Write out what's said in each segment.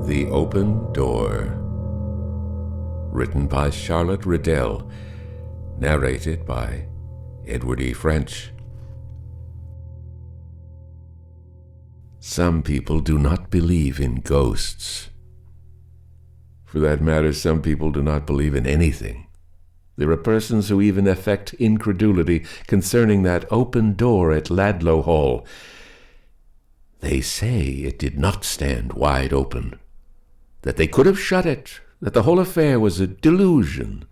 The Open Door. Written by Charlotte Riddell. Narrated by Edward E. French. Some people do not believe in ghosts. For that matter, some people do not believe in anything. There are persons who even affect incredulity concerning that open door at Ladlow Hall. They say it did not stand wide open, that they could have shut it, that the whole affair was a delusion,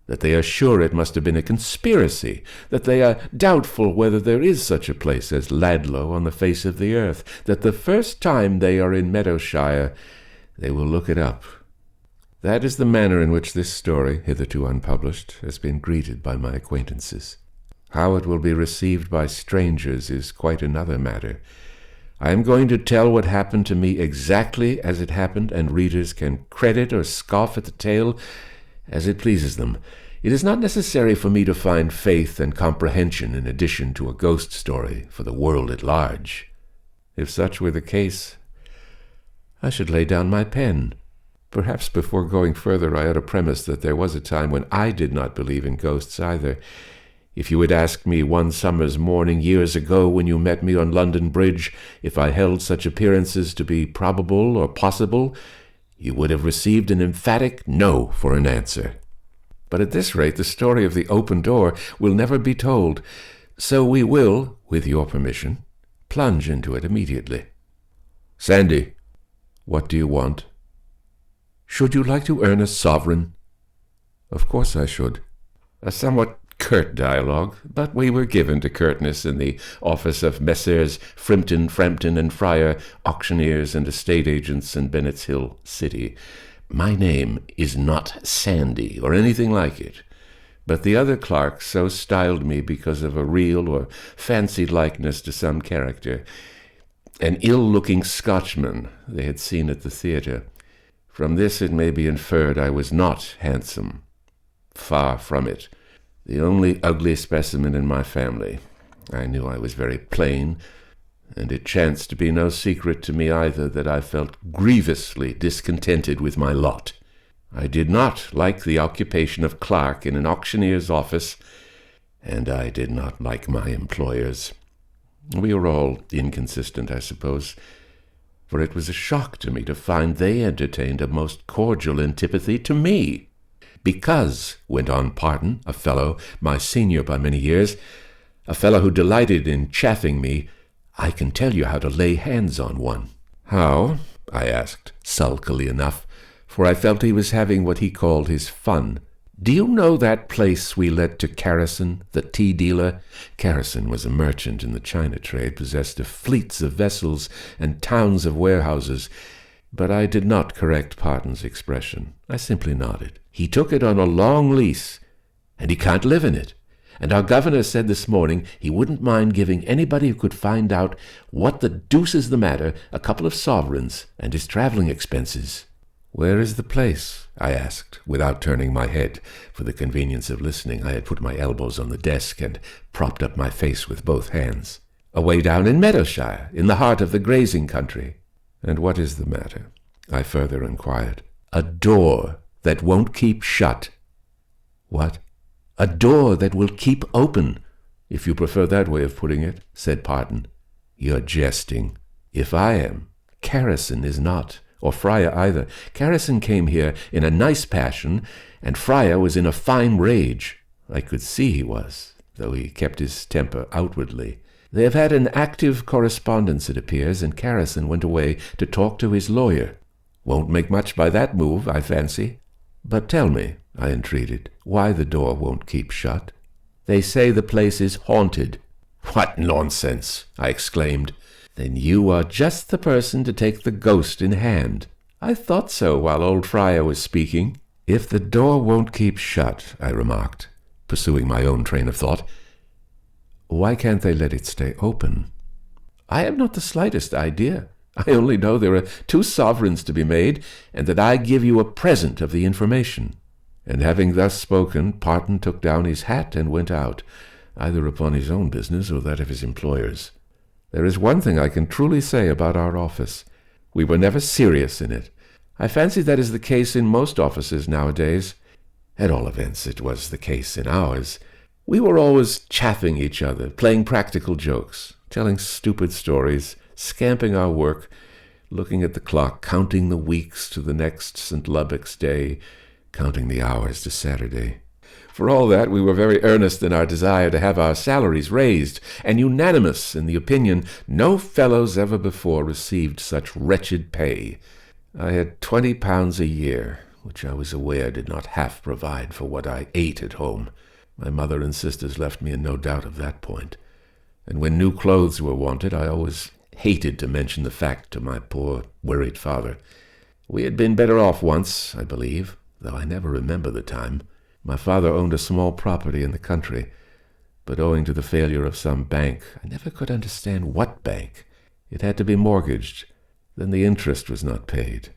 that they are sure it must have been a conspiracy, that they are doubtful whether there is such a place as Ladlow on the face of the earth, that the first time they are in Meadowshire, they will look it up. That is the manner in which this story, hitherto unpublished, has been greeted by my acquaintances. How it will be received by strangers is quite another matter. I am going to tell what happened to me exactly as it happened, and readers can credit or scoff at the tale as it pleases them. It is not necessary for me to find faith and comprehension in addition to a ghost story for the world at large. If such were the case, I should lay down my pen. Perhaps before going further I ought to premise that there was a time when I did not believe in ghosts either. If you had asked me one summer's morning years ago when you met me on London Bridge if I held such appearances to be probable or possible, you would have received an emphatic no for an answer. But at this rate the story of the open door will never be told, so we will, with your permission, plunge into it immediately. Sandy, what do you want? Should you like to earn a sovereign? Of course I should. A somewhat curt dialogue, but we were given to curtness in the office of Messrs. Frimpton, Frampton and Fryer, auctioneers and estate agents in Bennett's Hill City. My name is not Sandy or anything like it, but the other clerks so styled me because of a real or fancied likeness to some character, an ill-looking Scotchman they had seen at the theatre. From this it may be inferred I was not handsome. Far from it. The only ugly specimen in my family. I knew I was very plain, and it chanced to be no secret to me either that I felt grievously discontented with my lot. I did not like the occupation of clerk in an auctioneer's office, and I did not like my employers. We were all inconsistent, I suppose, for it was a shock to me to find they entertained a most cordial antipathy to me. Because, went on Parton, a fellow, my senior by many years, a fellow who delighted in chaffing me, I can tell you how to lay hands on one. How? I asked, sulkily enough, for I felt he was having what he called his fun. Do you know that place we let to Carrison, the tea dealer? Carrison was a merchant in the China trade, possessed of fleets of vessels and towns of warehouses. But I did not correct Parton's expression. I simply nodded. He took it on a long lease, and he can't live in it. And our governor said this morning he wouldn't mind giving anybody who could find out what the deuce is the matter a couple of sovereigns and his traveling expenses. Where is the place? I asked, without turning my head. For the convenience of listening, I had put my elbows on the desk and propped up my face with both hands. Away down in Meadowshire, in the heart of the grazing country. And what is the matter? I further inquired. A door that won't keep shut. What? A door that will keep open, if you prefer that way of putting it, said Parton. You're jesting. If I am, Carrison is not, or Fryer either. Carrison came here in a nice passion, and Fryer was in a fine rage. I could see he was, though he kept his temper outwardly. They have had an active correspondence, it appears, and Carrison went away to talk to his lawyer. Won't make much by that move, I fancy. But tell me, I entreated, why the door won't keep shut. They say the place is haunted. What nonsense, I exclaimed. Then you are just the person to take the ghost in hand. I thought so while old Fryer was speaking. If the door won't keep shut, I remarked, pursuing my own train of thought, why can't they let it stay open? I have not the slightest idea. I only know there are 2 sovereigns to be made, and that I give you a present of the information. And having thus spoken, Parton took down his hat and went out, either upon his own business or that of his employers. There is one thing I can truly say about our office. We were never serious in it. I fancy that is the case in most offices nowadays. At all events, it was the case in ours. We were always chaffing each other, playing practical jokes, telling stupid stories, scamping our work, looking at the clock, counting the weeks to the next St. Lubbock's Day, counting the hours to Saturday. For all that, we were very earnest in our desire to have our salaries raised, and unanimous in the opinion no fellows ever before received such wretched pay. I had £20 a year, which I was aware did not half provide for what I ate at home. My mother and sisters left me in no doubt of that point. And when new clothes were wanted, I always hated to mention the fact to my poor, worried father. We had been better off once, I believe, though I never remember the time. My father owned a small property in the country, but owing to the failure of some bank, I never could understand what bank. It had to be mortgaged. Then the interest was not paid,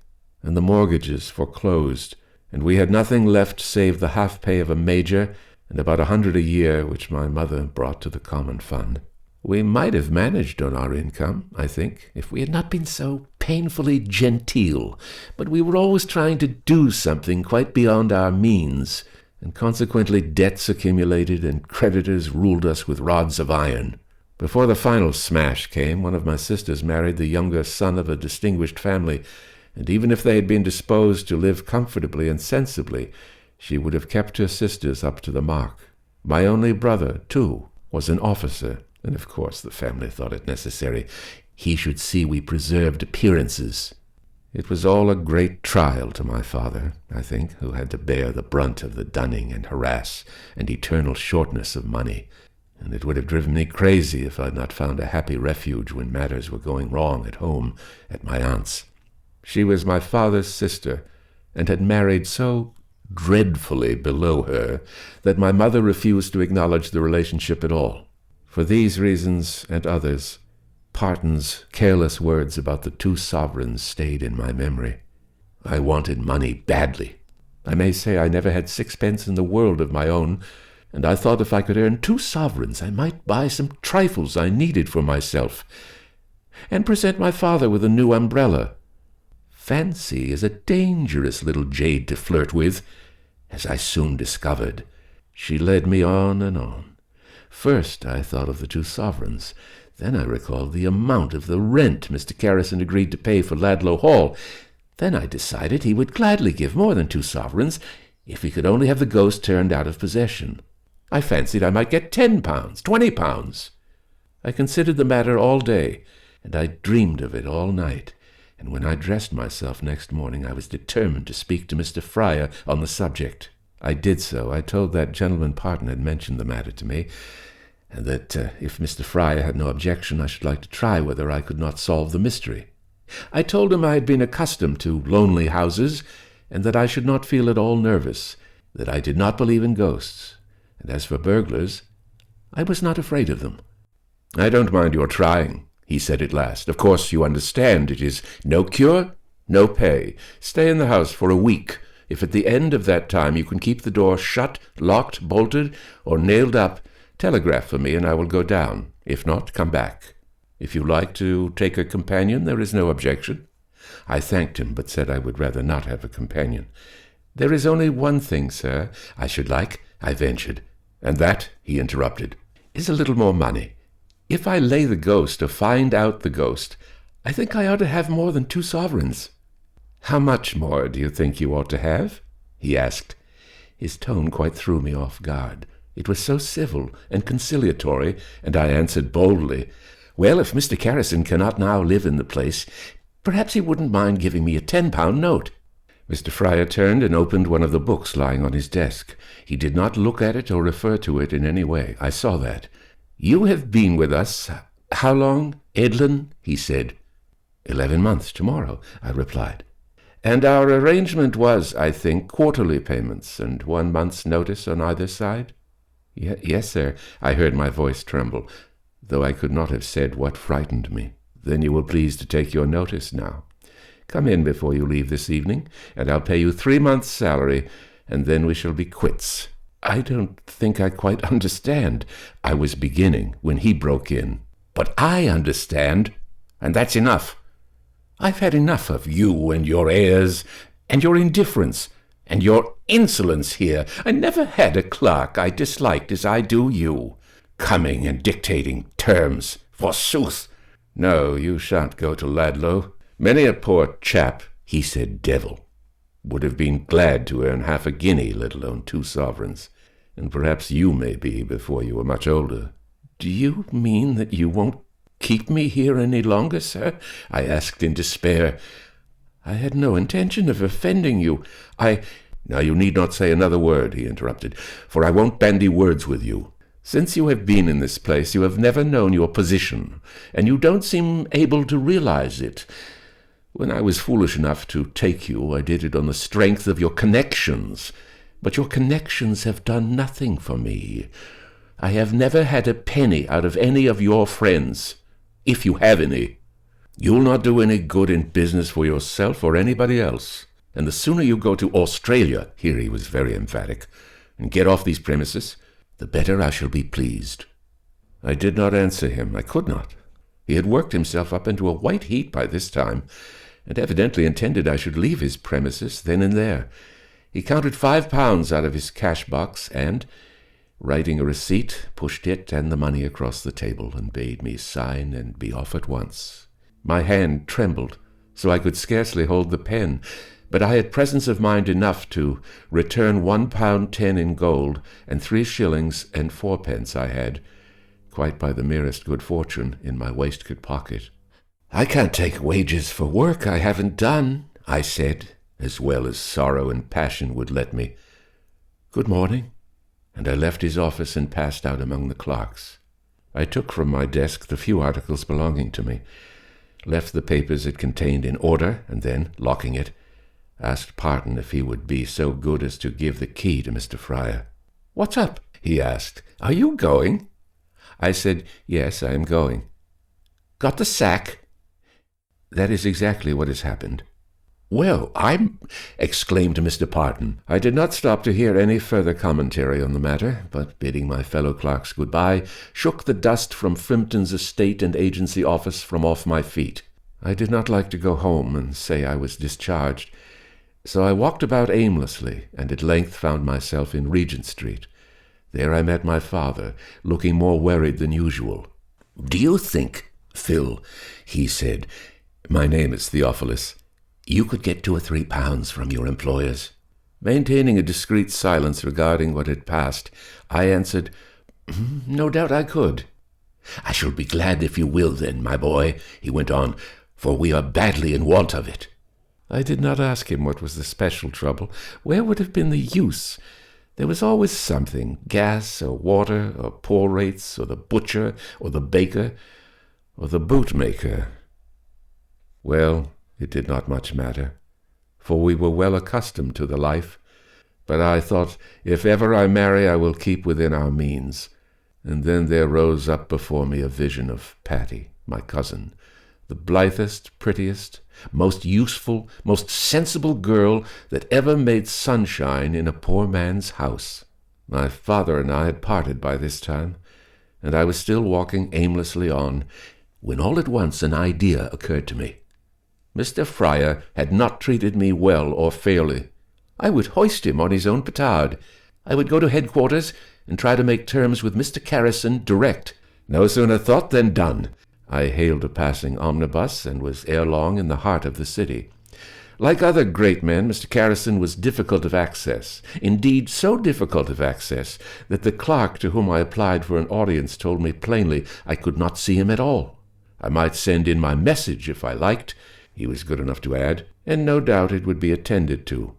and the mortgages foreclosed, and we had nothing left save the half-pay of a major and about 100 a year which my mother brought to the common fund. We might have managed on our income, I think, if we had not been so painfully genteel, but we were always trying to do something quite beyond our means, and consequently debts accumulated and creditors ruled us with rods of iron. Before the final smash came, one of my sisters married the younger son of a distinguished family, and even if they had been disposed to live comfortably and sensibly, she would have kept her sisters up to the mark. My only brother, too, was an officer, and of course the family thought it necessary he should see we preserved appearances. It was all a great trial to my father, I think, who had to bear the brunt of the dunning and harass and eternal shortness of money, and it would have driven me crazy if I had not found a happy refuge when matters were going wrong at home at my aunt's. She was my father's sister, and had married so dreadfully below her that my mother refused to acknowledge the relationship at all. For these reasons and others, Parton's careless words about the 2 sovereigns stayed in my memory. I wanted money badly. I may say I never had 6 pence in the world of my own, and I thought if I could earn 2 sovereigns I might buy some trifles I needed for myself, and present my father with a new umbrella. Fancy is a dangerous little jade to flirt with, as I soon discovered. She led me on and on. First I thought of the 2 sovereigns. Then I recalled the amount of the rent Mr. Carrison agreed to pay for Ladlow Hall. Then I decided he would gladly give more than 2 sovereigns if he could only have the ghost turned out of possession. I fancied I might get £10, £20. I considered the matter all day, and I dreamed of it all night, and when I dressed myself next morning I was determined to speak to Mr. Fryer on the subject. I did so. I told that gentleman Parton had mentioned the matter to me, and that if Mr. Fryer had no objection I should like to try whether I could not solve the mystery. I told him I had been accustomed to lonely houses, and that I should not feel at all nervous, that I did not believe in ghosts, and as for burglars, I was not afraid of them. "I don't mind your trying," he said at last. "Of course you understand it is no cure, no pay. Stay in the house for a week. If at the end of that time you can keep the door shut, locked, bolted, or nailed up, telegraph for me and I will go down. If not, come back. If you like to take a companion, there is no objection." I thanked him, but said I would rather not have a companion. "There is only one thing, sir, I should like," I ventured. "And that," he interrupted, "is a little more money. If I lay the ghost or find out the ghost, I think I ought to have more than 2 sovereigns." "How much more do you think you ought to have?" he asked. His tone quite threw me off guard. It was so civil and conciliatory, and I answered boldly, "Well, if Mr. Carrison cannot now live in the place, perhaps he wouldn't mind giving me a £10 note." Mr. Fryer turned and opened one of the books lying on his desk. He did not look at it or refer to it in any way. I saw that. "You have been with us how long, Edlin?" he said. 11 months tomorrow, I replied. "And our arrangement was, I think, quarterly payments and 1 month's notice on either side?" Yes, sir." I heard my voice tremble, though I could not have said what frightened me. "Then you will please to take your notice now. Come in before you leave this evening, and I'll pay you 3 months' salary, and then we shall be quits." "I don't think I quite understand," I was beginning, when he broke in. "But I understand, and that's enough. I've had enough of you and your airs, and your indifference, and your insolence here. I never had a clerk I disliked as I do you. Coming and dictating terms, forsooth. No, you shan't go to Ladlow. Many a poor chap, he said devil, would have been glad to earn half a guinea, let alone 2 sovereigns. And perhaps you may be before you are much older. Do you mean that you won't keep me here any longer, sir? I asked in despair. I had no intention of offending you. Now you need not say another word, he interrupted, for I won't bandy words with you. Since you have been in this place, you have never known your position, and you don't seem able to realize it. When I was foolish enough to take you, I did it on the strength of your connections. But your connections have done nothing for me. I have never had a penny out of any of your friends, if you have any. You'll not do any good in business for yourself or anybody else. And the sooner you go to Australia, here he was very emphatic, and get off these premises, the better I shall be pleased. I did not answer him. I could not. He had worked himself up into a white heat by this time, and evidently intended I should leave his premises then and there. He counted £5 out of his cash box and, writing a receipt, pushed it and the money across the table and bade me sign and be off at once. My hand trembled, so I could scarcely hold the pen, but I had presence of mind enough to return £1.10 in gold and 3 shillings and 4pence I had, quite by the merest good fortune, in my waistcoat pocket. I can't take wages for work I haven't done, I said, as well as sorrow and passion would let me. Good morning. And I left his office and passed out among the clerks. I took from my desk the few articles belonging to me, left the papers it contained in order, and then, locking it, asked pardon if he would be so good as to give the key to Mr. Fryer. "What's up?" he asked. "Are you going?" I said, "Yes, I am going." "Got the sack?" "That is exactly what has happened." "Well, exclaimed Mr. Parton. I did not stop to hear any further commentary on the matter, but, bidding my fellow clerks good-bye, shook the dust from Frimpton's estate and agency office from off my feet. I did not like to go home and say I was discharged, so I walked about aimlessly, and at length found myself in Regent Street. There I met my father, looking more worried than usual. "Do you think, Phil," he said, "my name is Theophilus, you could get £2 or £3 from your employers?" Maintaining a discreet silence regarding what had passed, I answered, "No doubt I could." "I shall be glad if you will then, my boy," he went on, "for we are badly in want of it." I did not ask him what was the special trouble. Where would have been the use? There was always something, gas or water or poor rates or the butcher or the baker or the bootmaker. Well, it did not much matter, for we were well accustomed to the life. But I thought, if ever I marry, I will keep within our means. And then there rose up before me a vision of Patty, my cousin, the blithest, prettiest, most useful, most sensible girl that ever made sunshine in a poor man's house. My father and I had parted by this time, and I was still walking aimlessly on, when all at once an idea occurred to me. Mr. Fryer had not treated me well or fairly. I would hoist him on his own petard. I would go to headquarters and try to make terms with Mr. Carrison direct. No sooner thought than done. I hailed a passing omnibus and was ere long in the heart of the city. Like other great men, Mr. Carrison was difficult of access, indeed so difficult of access that the clerk to whom I applied for an audience told me plainly I could not see him at all. I might send in my message if I liked, he was good enough to add, and no doubt it would be attended to.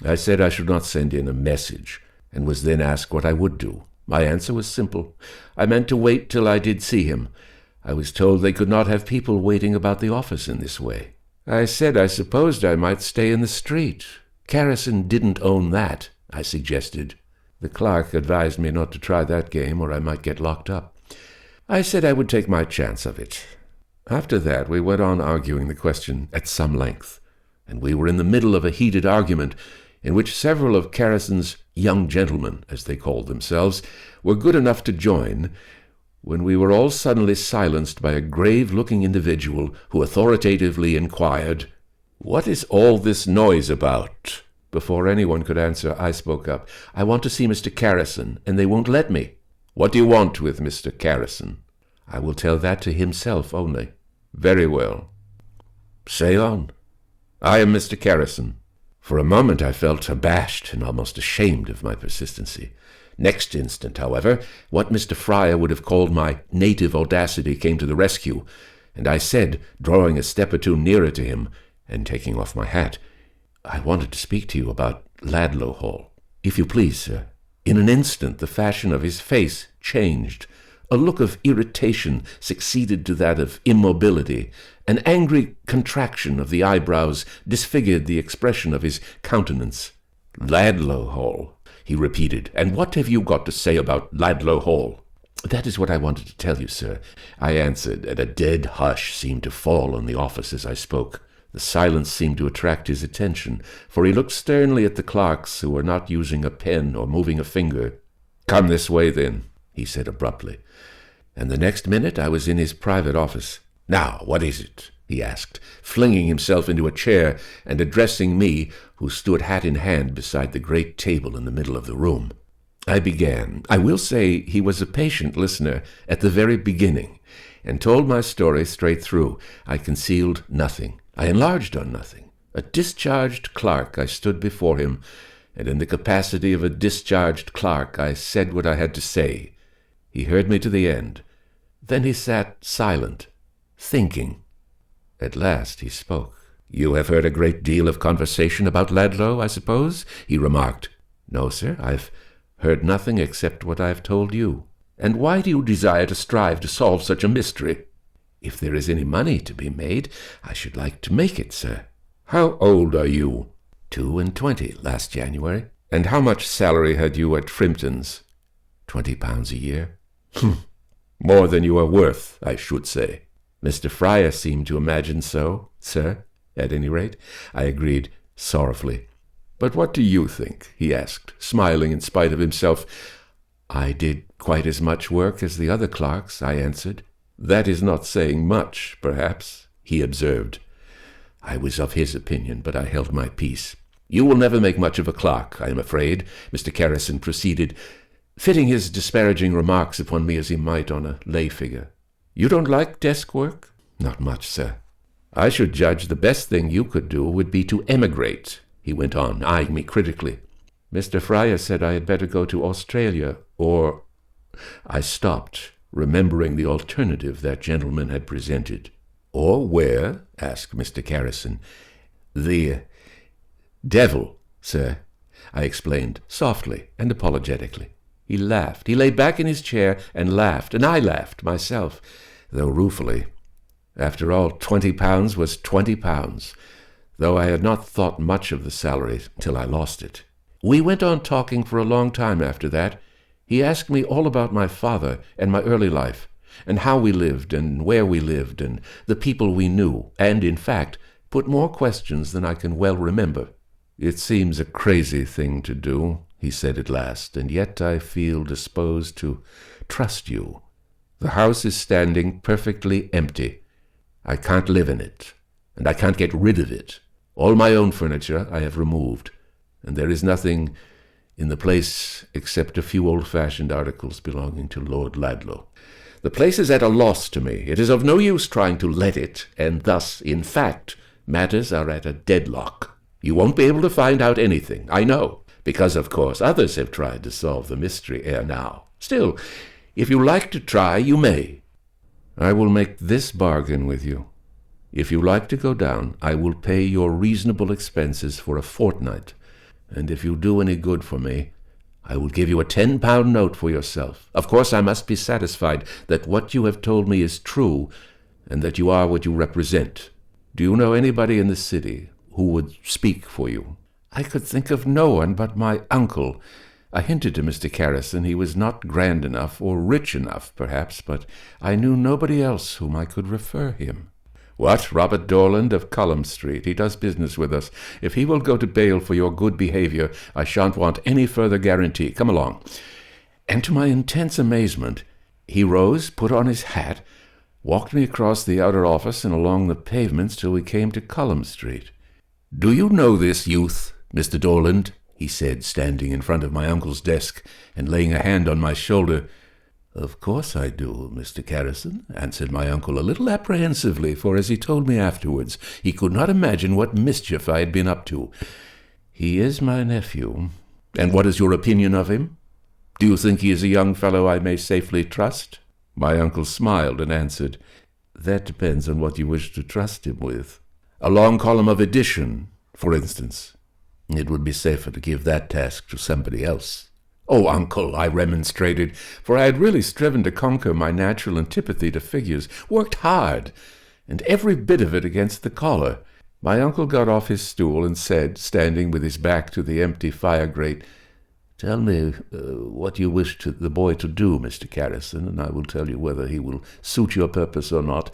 I said I should not send in a message, and was then asked what I would do. My answer was simple. I meant to wait till I did see him. I was told they could not have people waiting about the office in this way. I said I supposed I might stay in the street. Carrison didn't own that, I suggested. The clerk advised me not to try that game, or I might get locked up. I said I would take my chance of it. After that we went on arguing the question at some length, and we were in the middle of a heated argument in which several of Carrison's young gentlemen, as they called themselves, were good enough to join, when we were all suddenly silenced by a grave-looking individual who authoritatively inquired, "What is all this noise about?" Before anyone could answer, I spoke up. "I want to see Mr. Carrison, and they won't let me." "What do you want with Mr. Carrison?" "I will tell that to himself only." "Very well. Say on." "I am Mr. Carrison." For a moment I felt abashed and almost ashamed of my persistency. Next instant, however, what Mr. Fryer would have called my native audacity came to the rescue, and I said, drawing a step or two nearer to him and taking off my hat, "I wanted to speak to you about Ladlow Hall, if you please, sir." In an instant the fashion of his face changed. A look of irritation succeeded to that of immobility. An angry contraction of the eyebrows disfigured the expression of his countenance. "Ladlow Hall," he repeated. "And what have you got to say about Ladlow Hall?" "That is what I wanted to tell you, sir," I answered, and a dead hush seemed to fall on the office as I spoke. The silence seemed to attract his attention, for he looked sternly at the clerks who were not using a pen or moving a finger. "Come this way, then," he said abruptly. And the next minute I was in his private office. "Now, what is it?" he asked, flinging himself into a chair and addressing me, who stood hat in hand beside the great table in the middle of the room. I began. I will say he was a patient listener at the very beginning, and told my story straight through. I concealed nothing. I enlarged on nothing. A discharged clerk, I stood before him, and in the capacity of a discharged clerk I said what I had to say. He heard me to the end. Then he sat silent, thinking. At last he spoke. "You have heard a great deal of conversation about Ladlow, I suppose?" he remarked. "No, sir, I've heard nothing except what I've told you." "And why do you desire to strive to solve such a mystery?" "If there is any money to be made, I should like to make it, sir." "How old are you?" 22 last January." "And how much salary had you at Frimpton's?" £20 a year." "More than you are worth, I should say." "Mr. Fryer seemed to imagine so, sir, at any rate," I agreed sorrowfully. "But what do you think?" he asked, smiling in spite of himself. "I did quite as much work as the other clerks," I answered. "That is not saying much, perhaps," he observed. I was of his opinion, but I held my peace. "You will never make much of a clerk, I am afraid," Mr. Carrison proceeded, fitting his disparaging remarks upon me as he might on a lay figure. "You don't like desk work?" "Not much, sir." "I should judge the best thing you could do would be to emigrate," he went on, eyeing me critically. "Mr. Fryer said I had better go to Australia, or—" I stopped, remembering the alternative that gentleman had presented. "Or where?" asked Mr. Carrison. "The devil, sir," I explained softly and apologetically. He laughed. He lay back in his chair and laughed, and I laughed myself, though ruefully. After all, £20 was £20, though I had not thought much of the salary till I lost it. We went on talking for a long time after that. He asked me all about my father and my early life, and how we lived and where we lived and the people we knew, and, in fact, put more questions than I can well remember. "It seems a crazy thing to do," he said at last, "and yet I feel disposed to trust you. The house is standing perfectly empty. I can't live in it, and I can't get rid of it. All my own furniture I have removed, and there is nothing in the place except a few old-fashioned articles belonging to Lord Ladlow. The place is at a loss to me. It is of no use trying to let it, and thus, in fact, matters are at a deadlock. You won't be able to find out anything, I know, because, of course, others have tried to solve the mystery ere now. Still, if you like to try, you may. I will make this bargain with you. If you like to go down, I will pay your reasonable expenses for a fortnight, and if you do any good for me, I will give you a £10 note for yourself. Of course, I must be satisfied that what you have told me is true, and that you are what you represent. Do you know anybody in the city who would speak for you?" I could think of no one but my uncle. I hinted to Mr. Carrison he was not grand enough, or rich enough, perhaps, but I knew nobody else whom I could refer him. "What, Robert Dorland of Cullum Street? He does business with us. If he will go to bail for your good behavior, I shan't want any further guarantee. Come along." And to my intense amazement, He rose, put on his hat, walked me across the outer office and along the pavements till we came to Cullum Street. "Do you know this youth, Mr. Dorland?" he said, standing in front of my uncle's desk and laying a hand on my shoulder. "Of course I do, Mr. Carrison," answered my uncle a little apprehensively, for as he told me afterwards, he could not imagine what mischief I had been up to. "He is my nephew. And what is your opinion of him? Do you think he is a young fellow I may safely trust?" My uncle smiled and answered, "That depends on what you wish to trust him with. A long column of addition, for instance. It would be safer to give that task to somebody else." "Oh, uncle," I remonstrated, for I had really striven to conquer my natural antipathy to figures, worked hard, and every bit of it against the collar. My uncle got off his stool and said, standing with his back to the empty fire grate, "Tell me what you wish the boy to do, Mr. Carrison, and I will tell you whether he will suit your purpose or not.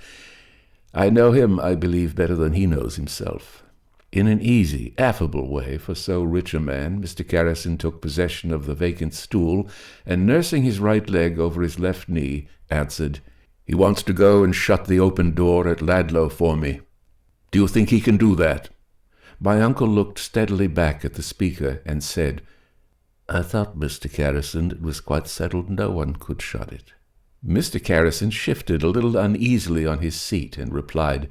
I know him, I believe, better than he knows himself." In an easy, affable way for so rich a man, Mr. Carrison took possession of the vacant stool, and nursing his right leg over his left knee, answered, "He wants to go and shut the open door at Ladlow for me. Do you think he can do that?" My uncle looked steadily back at the speaker and said, "I thought, Mr. Carrison, it was quite settled no one could shut it." Mr. Carrison shifted a little uneasily on his seat and replied,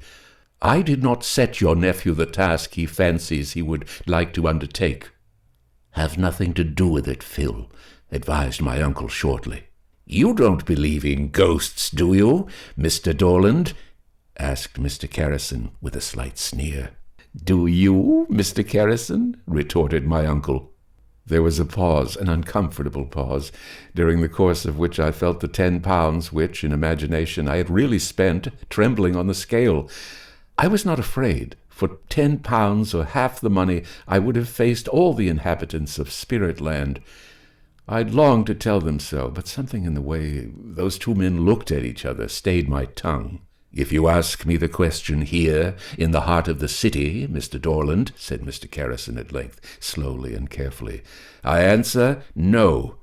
"I did not set your nephew the task he fancies he would like to undertake." "Have nothing to do with it, Phil," advised my uncle shortly. "You don't believe in ghosts, do you, Mr. Dorland?" asked Mr. Carrison with a slight sneer. "Do you, Mr. Carrison?" retorted my uncle. There was a pause, an uncomfortable pause, during the course of which I felt the £10 which, in imagination, I had really spent trembling on the scale. I was not afraid. For £10 or half the money, I would have faced all the inhabitants of Spiritland. I'd longed to tell them so, but something in the way those two men looked at each other stayed my tongue. "If you ask me the question here, in the heart of the city, Mr. Dorland," said Mr. Carrison at length, slowly and carefully, "I answer no.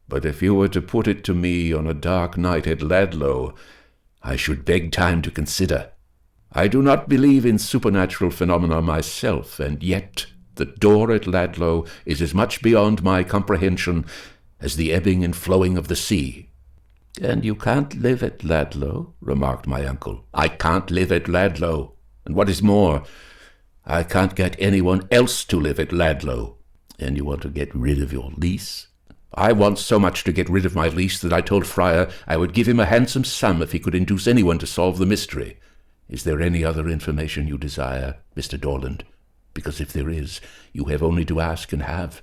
But if you were to put it to me on a dark night at Ladlow, I should beg time to consider. I do not believe in supernatural phenomena myself, and yet the door at Ladlow is as much beyond my comprehension as the ebbing and flowing of the sea." "And you can't live at Ladlow?" remarked my uncle. "I can't live at Ladlow, and what is more, I can't get anyone else to live at Ladlow." "And you want to get rid of your lease?" "I want so much to get rid of my lease that I told Fryer I would give him a handsome sum if he could induce anyone to solve the mystery. Is there any other information you desire, Mr. Dorland? Because if there is, you have only to ask and have.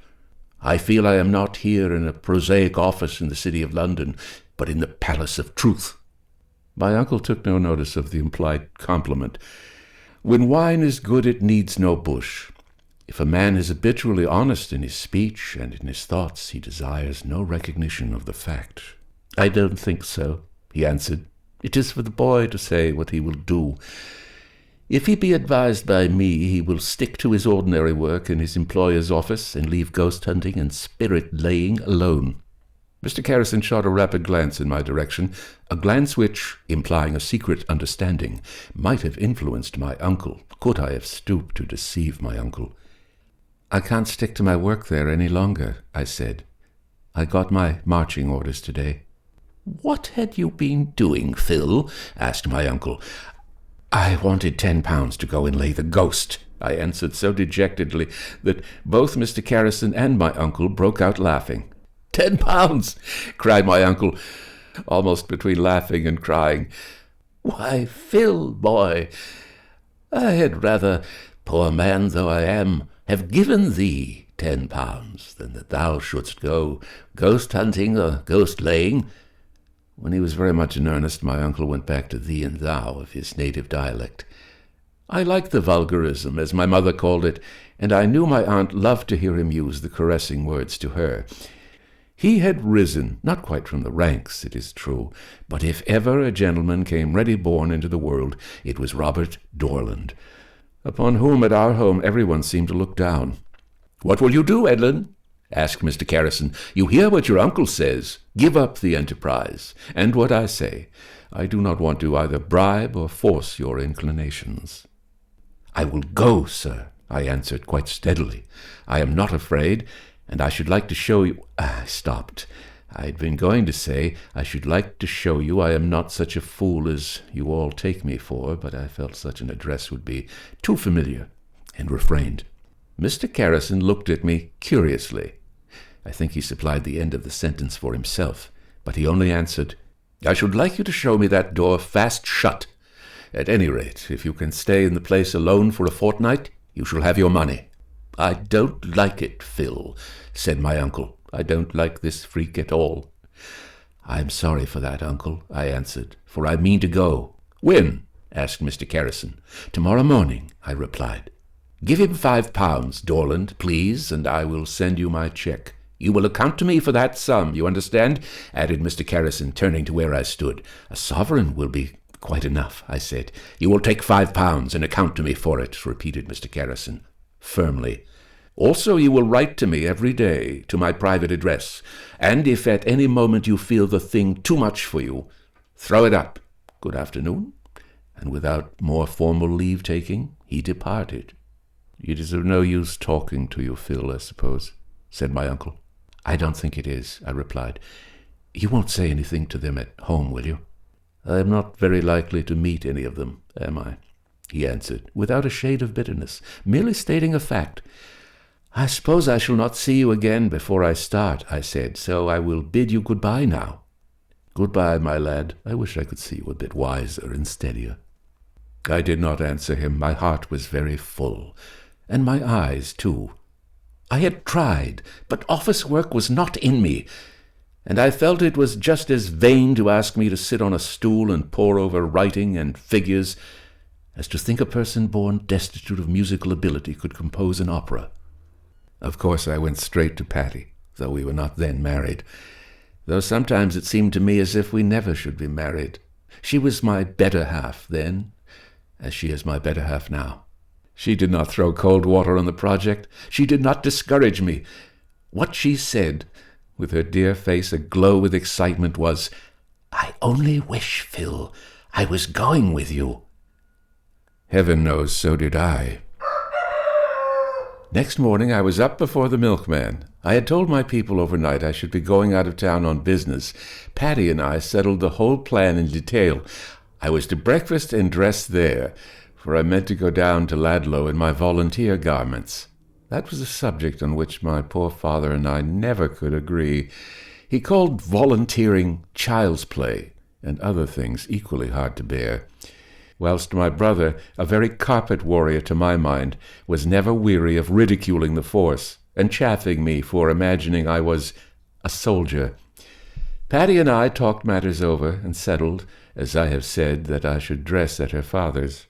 I feel I am not here in a prosaic office in the city of London, but in the Palace of Truth." My uncle took no notice of the implied compliment. When wine is good, it needs no bush. If a man is habitually honest in his speech and in his thoughts, he desires no recognition of the fact. "I don't think so," he answered. "It is for the boy to say what he will do. If he be advised by me, he will stick to his ordinary work in his employer's office and leave ghost hunting and spirit-laying alone." Mr. Carrison shot a rapid glance in my direction, a glance which, implying a secret understanding, might have influenced my uncle, could I have stooped to deceive my uncle. "I can't stick to my work there any longer," I said. "I got my marching orders today." "What had you been doing, Phil?" asked my uncle. "I wanted £10 to go and lay the ghost," I answered so dejectedly that both Mr. Carrison and my uncle broke out laughing. £10! cried my uncle, almost between laughing and crying. "Why, Phil, boy, I had rather, poor man though I am, have given thee £10 than that thou shouldst go ghost-hunting or ghost-laying." When he was very much in earnest, my uncle went back to thee and thou of his native dialect. I liked the vulgarism, as my mother called it, and I knew my aunt loved to hear him use the caressing words to her. He had risen, not quite from the ranks, it is true, but if ever a gentleman came ready-born into the world, it was Robert Dorland, upon whom at our home everyone seemed to look down. "What will you do, Edlin?" asked Mr. Carrison. "You hear what your uncle says. Give up the enterprise, and what I say. I do not want to either bribe or force your inclinations." "I will go, sir," I answered quite steadily. "I am not afraid, and I should like to show you—" I stopped. I'd been going to say, "I should like to show you I am not such a fool as you all take me for," but I felt such an address would be too familiar, and refrained. Mr. Carrison looked at me curiously. I think he supplied the end of the sentence for himself, but he only answered, "I should like you to show me that door fast shut. At any rate, if you can stay in the place alone for a fortnight, you shall have your money." "I don't like it, Phil," said my uncle. "I don't like this freak at all." "I'm sorry for that, uncle," I answered, "for I mean to go." "When?" asked Mr. Carrison. "Tomorrow morning," I replied. "Give him £5, Dorland, please, and I will send you my cheque. You will account to me for that sum, you understand?" added Mr. Carrison, turning to where I stood. "A sovereign will be quite enough," I said. "You will take £5 and account to me for it," repeated Mr. Carrison, firmly. "Also, you will write to me every day, to my private address, and if at any moment you feel the thing too much for you, throw it up. Good afternoon." And without more formal leave-taking, he departed. "It is of no use talking to you, Phil, I suppose," said my uncle. "I don't think it is," I replied. "You won't say anything to them at home, will you?" "I am not very likely to meet any of them, am I?" he answered, without a shade of bitterness, merely stating a fact. "I suppose I shall not see you again before I start," I said, "so I will bid you good-bye now." "Good-bye, my lad. I wish I could see you a bit wiser and steadier." I did not answer him. My heart was very full, and my eyes, too. I had tried, but office work was not in me, and I felt it was just as vain to ask me to sit on a stool and pore over writing and figures as to think a person born destitute of musical ability could compose an opera. Of course, I went straight to Patty, though we were not then married, though sometimes it seemed to me as if we never should be married. She was my better half then, as she is my better half now. She did not throw cold water on the project. She did not discourage me. What she said, with her dear face aglow with excitement, was, "I only wish, Phil, I was going with you." Heaven knows so did I. Next morning I was up before the milkman. I had told my people overnight I should be going out of town on business. Patty and I settled the whole plan in detail. I was to breakfast and dress there, for I meant to go down to Ladlow in my volunteer garments. That was a subject on which my poor father and I never could agree. He called volunteering child's play, and other things equally hard to bear, whilst my brother, a very carpet warrior to my mind, was never weary of ridiculing the force and chaffing me for imagining I was a soldier. Patty and I talked matters over and settled, as I have said, that I should dress at her father's.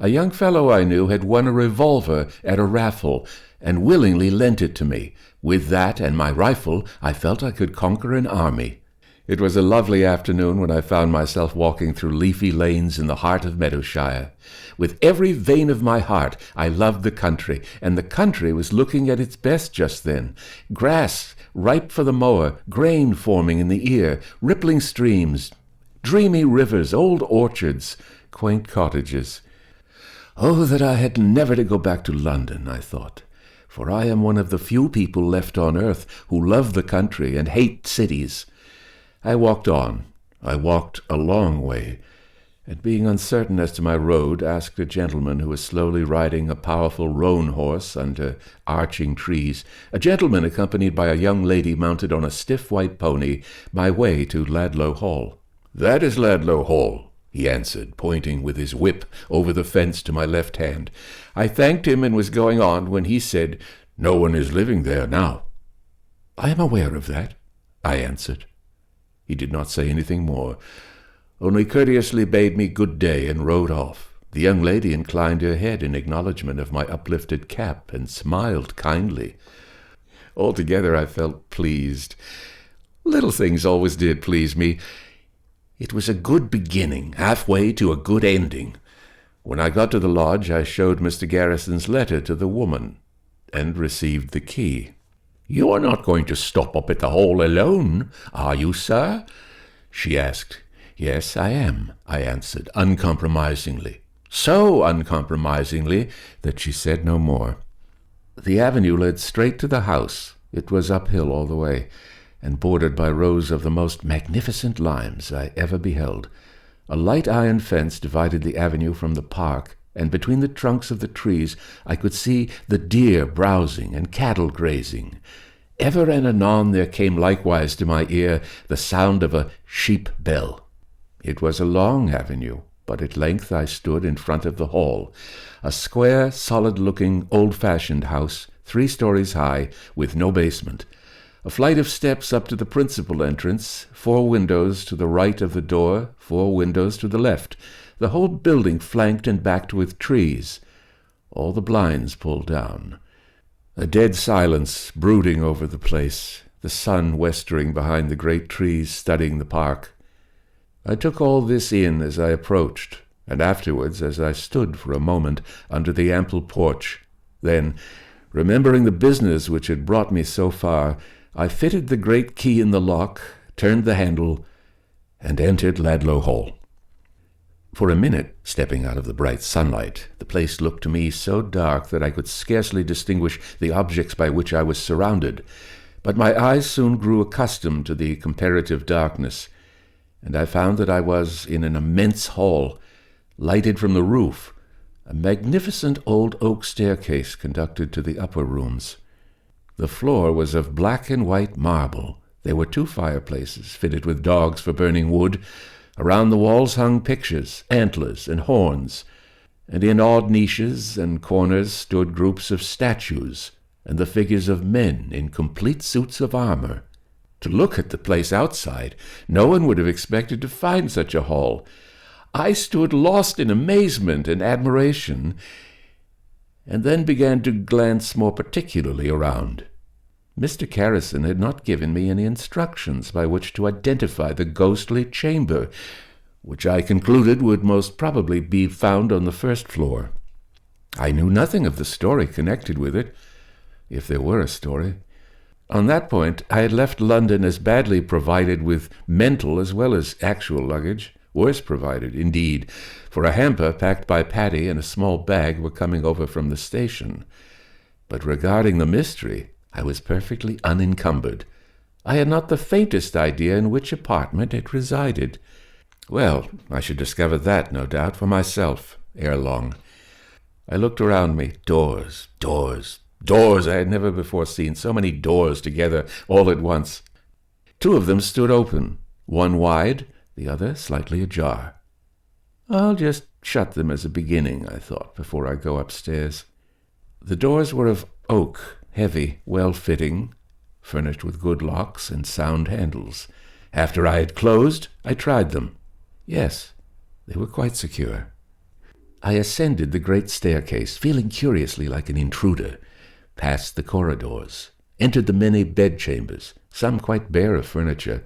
A young fellow I knew had won a revolver at a raffle, and willingly lent it to me. With that and my rifle, I felt I could conquer an army. It was a lovely afternoon when I found myself walking through leafy lanes in the heart of Meadowshire. With every vein of my heart I loved the country, and the country was looking at its best just then. Grass ripe for the mower, grain forming in the ear, rippling streams, dreamy rivers, old orchards, quaint cottages. Oh, that I had never to go back to London, I thought, for I am one of the few people left on earth who love the country and hate cities. I walked on. I walked a long way, and being uncertain as to my road, asked a gentleman who was slowly riding a powerful roan horse under arching trees, a gentleman accompanied by a young lady mounted on a stiff white pony, my way to Ladlow Hall. "That is Ladlow Hall," he answered, pointing with his whip over the fence to my left hand. I thanked him and was going on when he said, "No one is living there now." "I am aware of that," I answered. He did not say anything more, only courteously bade me good day and rode off. The young lady inclined her head in acknowledgment of my uplifted cap and smiled kindly. Altogether I felt pleased. Little things always did please me. It was a good beginning, halfway to a good ending. When I got to the lodge, I showed Mr. Garrison's letter to the woman, and received the key. "You are not going to stop up at the Hall alone, are you, sir?" she asked. "Yes, I am," I answered, uncompromisingly. So uncompromisingly that she said no more. The avenue led straight to the house. It was uphill all the way, and bordered by rows of the most magnificent limes I ever beheld. A light iron fence divided the avenue from the park, and between the trunks of the trees I could see the deer browsing and cattle grazing. Ever and anon there came likewise to my ear the sound of a sheep bell. It was a long avenue, but at length I stood in front of the Hall, a square, solid-looking, old-fashioned house, 3 stories high, with no basement. A flight of steps up to the principal entrance, 4 windows to the right of the door, 4 windows to the left, the whole building flanked and backed with trees, all the blinds pulled down. A dead silence brooding over the place, the sun westering behind the great trees studding the park. I took all this in as I approached, and afterwards as I stood for a moment under the ample porch. Then, remembering the business which had brought me so far, I fitted the great key in the lock, turned the handle, and entered Ladlow Hall. For a minute, stepping out of the bright sunlight, the place looked to me so dark that I could scarcely distinguish the objects by which I was surrounded, but my eyes soon grew accustomed to the comparative darkness, and I found that I was in an immense hall, lighted from the roof. A magnificent old oak staircase conducted to the upper rooms. The floor was of black and white marble. There were 2 fireplaces, fitted with dogs for burning wood. Around the walls hung pictures, antlers, and horns, and in odd niches and corners stood groups of statues and the figures of men in complete suits of armor. To look at the place outside, no one would have expected to find such a hall. I stood lost in amazement and admiration, and then began to glance more particularly around. Mr. Carrison had not given me any instructions by which to identify the ghostly chamber, which I concluded would most probably be found on the first floor. I knew nothing of the story connected with it, if there were a story. On that point, I had left London as badly provided with mental as well as actual luggage, worse provided, indeed, for a hamper packed by Patty and a small bag were coming over from the station. But regarding the mystery, I was perfectly unencumbered. I had not the faintest idea in which apartment it resided. Well, I should discover that, no doubt, for myself, ere long. I looked around me. Doors, doors, doors. I had never before seen so many doors together all at once. 2 of them stood open, one wide, the other slightly ajar. I'll just shut them as a beginning, I thought, before I go upstairs. The doors were of oak, heavy, well-fitting, furnished with good locks and sound handles. After I had closed, I tried them. Yes, they were quite secure. I ascended the great staircase, feeling curiously like an intruder, passed the corridors, entered the many bedchambers, some quite bare of furniture,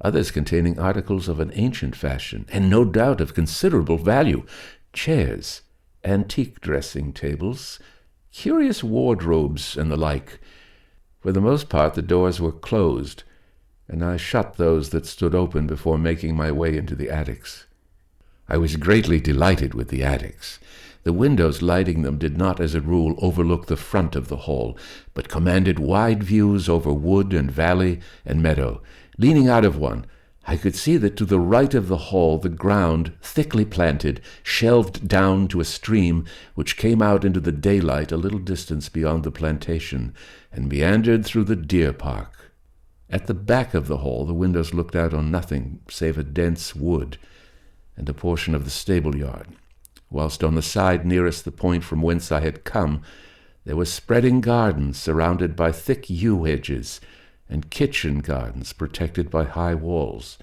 others containing articles of an ancient fashion, and no doubt of considerable value, chairs, antique dressing tables, curious wardrobes, and the like. For the most part the doors were closed, and I shut those that stood open before making my way into the attics. I was greatly delighted with the attics. The windows lighting them did not, as a rule, overlook the front of the hall, but commanded wide views over wood and valley and meadow. Leaning out of one, I could see that to the right of the hall the ground, thickly planted, shelved down to a stream which came out into the daylight a little distance beyond the plantation and meandered through the deer park. At the back of the hall the windows looked out on nothing save a dense wood and a portion of the stable yard, whilst on the side nearest the point from whence I had come there were spreading gardens surrounded by thick yew hedges, and kitchen gardens protected by high walls,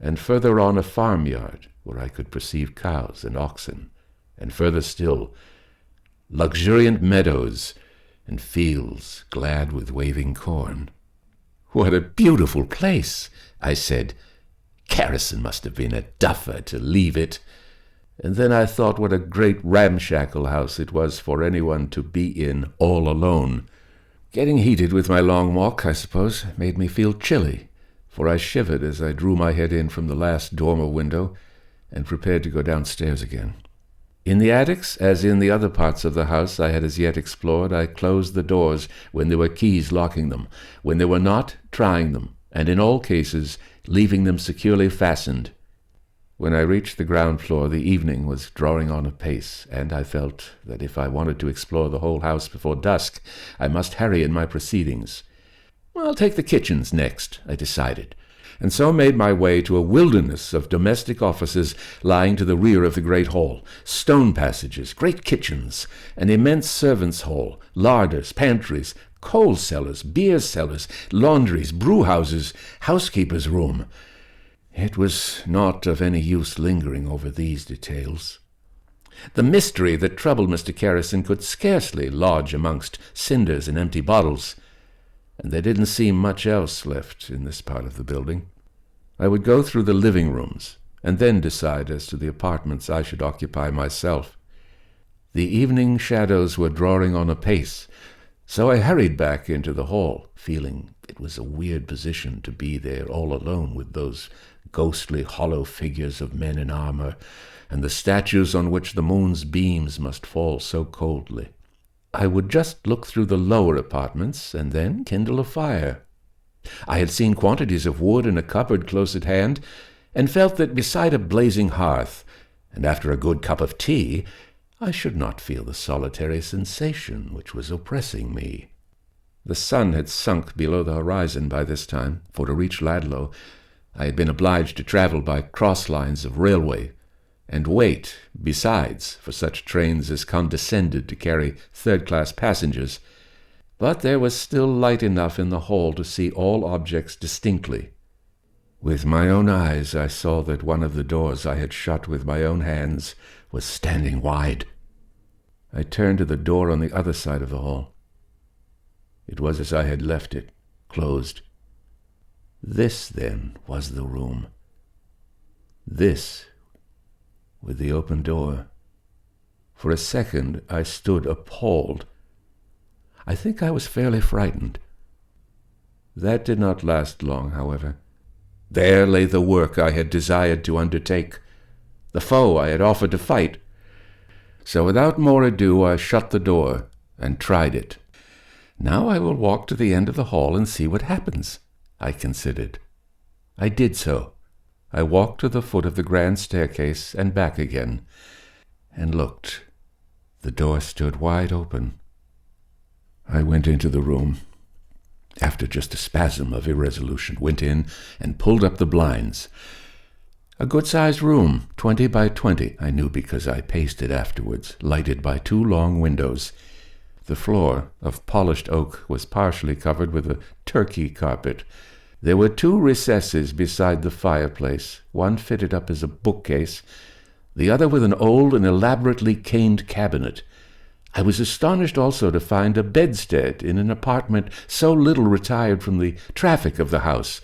and further on a farmyard where I could perceive cows and oxen, and further still, luxuriant meadows and fields glad with waving corn. "What a beautiful place!" I said. "Carrison must have been a duffer to leave it." And then I thought what a great ramshackle house it was for anyone to be in all alone. Getting heated with my long walk, I suppose, made me feel chilly, for I shivered as I drew my head in from the last dormer window and prepared to go downstairs again. In the attics, as in the other parts of the house I had as yet explored, I closed the doors when there were keys locking them, when there were not, trying them, and in all cases leaving them securely fastened. When I reached the ground floor, the evening was drawing on apace, and I felt that if I wanted to explore the whole house before dusk, I must hurry in my proceedings. I'll take the kitchens next, I decided, and so made my way to a wilderness of domestic offices lying to the rear of the great hall, stone passages, great kitchens, an immense servants' hall, larders, pantries, coal cellars, beer cellars, laundries, brewhouses, housekeeper's room. It was not of any use lingering over these details. The mystery that troubled Mr. Kerrison could scarcely lodge amongst cinders and empty bottles, and there didn't seem much else left in this part of the building. I would go through the living rooms, and then decide as to the apartments I should occupy myself. The evening shadows were drawing on apace, so I hurried back into the hall, feeling it was a weird position to be there all alone with those ghostly hollow figures of men in armor, and the statues on which the moon's beams must fall so coldly. I would just look through the lower apartments, and then kindle a fire. I had seen quantities of wood in a cupboard close at hand, and felt that beside a blazing hearth, and after a good cup of tea, I should not feel the solitary sensation which was oppressing me. The sun had sunk below the horizon by this time, for to reach Ladlow I had been obliged to travel by cross lines of railway, and wait, besides, for such trains as condescended to carry third-class passengers. But there was still light enough in the hall to see all objects distinctly. With my own eyes I saw that one of the doors I had shut with my own hands was standing wide. I turned to the door on the other side of the hall. It was as I had left it, closed. This, then, was the room. This, with the open door. For a second I stood appalled. I think I was fairly frightened. That did not last long, however. There lay the work I had desired to undertake, the foe I had offered to fight. So without more ado I shut the door and tried it. Now I will walk to the end of the hall and see what happens, I considered. I did so. I walked to the foot of the grand staircase and back again, and looked. The door stood wide open. I went into the room. After just a spasm of irresolution, went in and pulled up the blinds. A good-sized room, 20 by 20, I knew because I paced it afterwards, lighted by 2 long windows. The floor, of polished oak, was partially covered with a turkey carpet. There were 2 recesses beside the fireplace, one fitted up as a bookcase, the other with an old and elaborately caned cabinet. I was astonished also to find a bedstead in an apartment so little retired from the traffic of the house,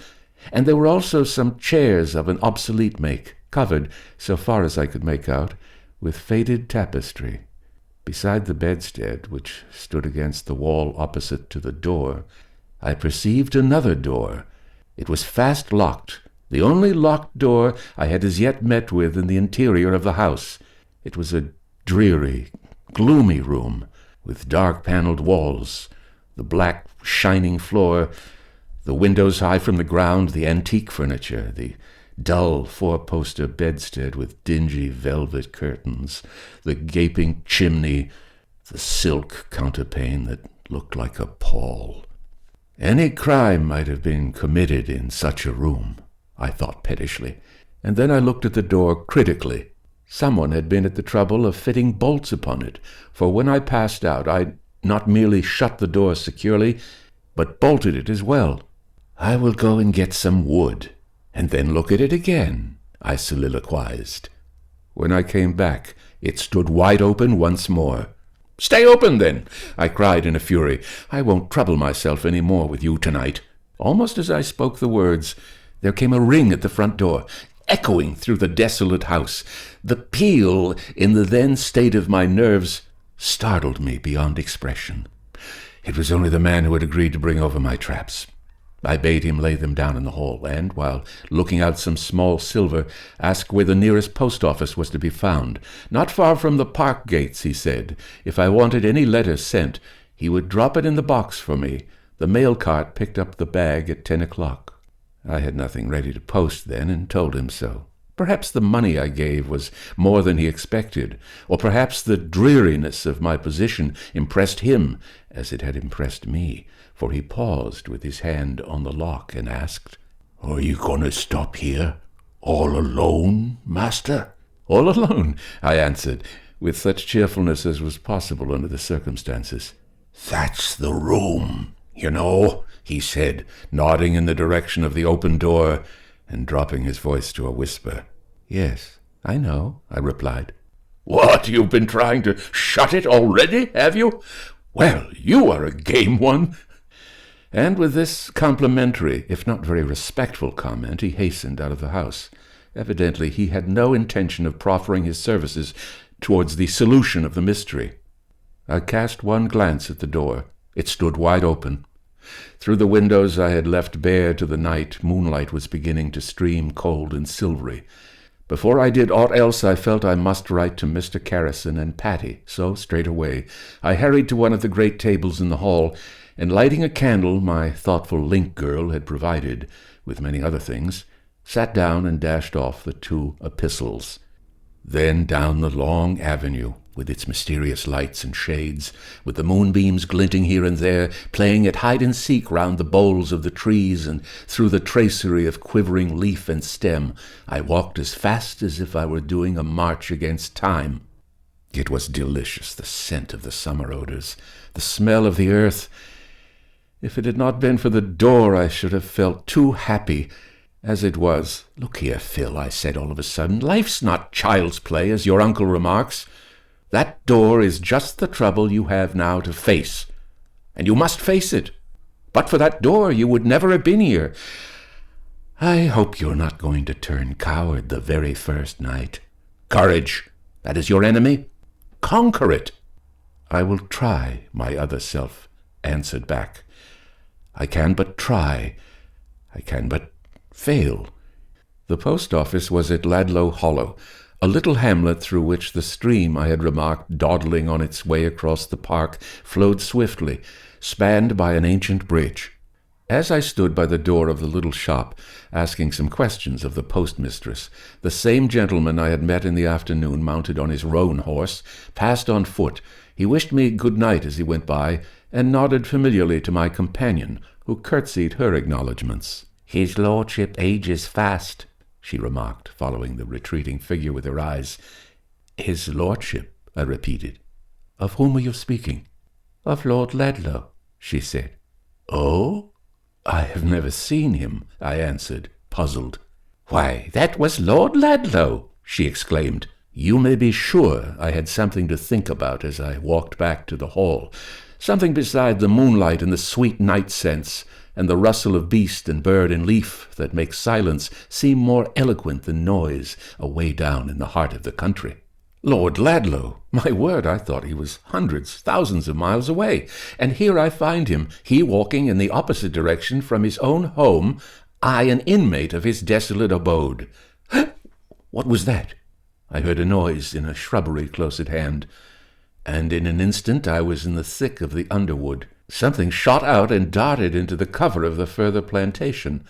and there were also some chairs of an obsolete make, covered, so far as I could make out, with faded tapestry. Beside the bedstead, which stood against the wall opposite to the door, I perceived another door. It was fast locked, the only locked door I had as yet met with in the interior of the house. It was a dreary, gloomy room, with dark-paneled walls, the black, shining floor, the windows high from the ground, the antique furniture, the dull 4-poster bedstead with dingy velvet curtains, the gaping chimney, the silk counterpane that looked like a pall. Any crime might have been committed in such a room, I thought pettishly, and then I looked at the door critically. Someone had been at the trouble of fitting bolts upon it, for when I passed out I not merely shut the door securely, but bolted it as well. I will go and get some wood, and then look at it again, I soliloquized. When I came back, it stood wide open once more. "Stay open, then!" I cried in a fury. "I won't trouble myself any more with you tonight." Almost as I spoke the words, there came a ring at the front door, echoing through the desolate house. The peal, in the then state of my nerves, startled me beyond expression. It was only the man who had agreed to bring over my traps. I bade him lay them down in the hall, and, while looking out some small silver, asked where the nearest post office was to be found. Not far from the park gates, he said. If I wanted any letters sent, he would drop it in the box for me. The mail cart picked up the bag at 10 o'clock. I had nothing ready to post then, and told him so. Perhaps the money I gave was more than he expected, or perhaps the dreariness of my position impressed him as it had impressed me, for he paused with his hand on the lock and asked, "Are you going to stop here, all alone, master?" "All alone," I answered, with such cheerfulness as was possible under the circumstances. "That's the room, you know," he said, nodding in the direction of the open door and dropping his voice to a whisper. "Yes, I know," I replied. "What, you've been trying to shut it already, have you? Well, you are a game one." And with this complimentary, if not very respectful comment, he hastened out of the house. Evidently he had no intention of proffering his services towards the solution of the mystery. I cast one glance at the door. It stood wide open. Through the windows I had left bare to the night, moonlight was beginning to stream cold and silvery. Before I did aught else, I felt I must write to Mr. Carrison and Patty, so straightway I hurried to one of the great tables in the hall, and lighting a candle my thoughtful link girl had provided, with many other things, sat down and dashed off the 2 epistles. Then down the long avenue, with its mysterious lights and shades, with the moonbeams glinting here and there, playing at hide-and-seek round the boles of the trees and through the tracery of quivering leaf and stem, I walked as fast as if I were doing a march against time. It was delicious, the scent of the summer odors, the smell of the earth. If it had not been for the door, I should have felt too happy. As it was, "Look here, Phil," I said all of a sudden, "life's not child's play, as your uncle remarks. That door is just the trouble you have now to face, and you must face it. But for that door, you would never have been here. I hope you're not going to turn coward the very first night. Courage, that is your enemy. Conquer it." "I will try," my other self answered back. "I can but try. I can but fail." The post office was at Ladlow Hall, a little hamlet through which the stream I had remarked dawdling on its way across the park flowed swiftly, spanned by an ancient bridge. As I stood by the door of the little shop, asking some questions of the postmistress, the same gentleman I had met in the afternoon, mounted on his roan horse, passed on foot. He wished me good night as he went by, and nodded familiarly to my companion, who curtsied her acknowledgments. "His lordship ages fast," she remarked, following the retreating figure with her eyes. "His lordship," I repeated. "Of whom are you speaking?" "Of Lord Ladlow," she said. "Oh? I have never seen him," I answered, puzzled. "Why, that was Lord Ladlow!" she exclaimed. You may be sure I had something to think about as I walked back to the hall, something beside the moonlight and the sweet night scents, and the rustle of beast and bird and leaf that makes silence seem more eloquent than noise away down in the heart of the country. Lord Ladlow! My word, I thought he was hundreds, thousands of miles away, and here I find him, he walking in the opposite direction from his own home, I an inmate of his desolate abode. What was that? I heard a noise in a shrubbery close at hand, and in an instant I was in the thick of the underwood. Something shot out and darted into the cover of the further plantation.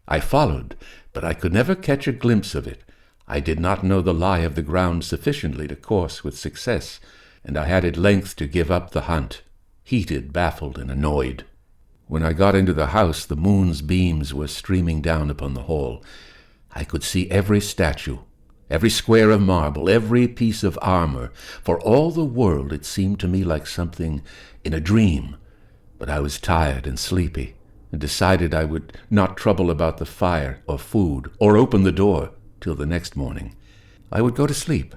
I followed, but I could never catch a glimpse of it. I did not know the lie of the ground sufficiently to course with success, and I had at length to give up the hunt, heated, baffled, and annoyed. When I got into the house, the moon's beams were streaming down upon the hall. I could see every statue, every square of marble, every piece of armor. For all the world it seemed to me like something in a dream. But I was tired and sleepy, and decided I would not trouble about the fire or food or open the door till the next morning. I would go to sleep.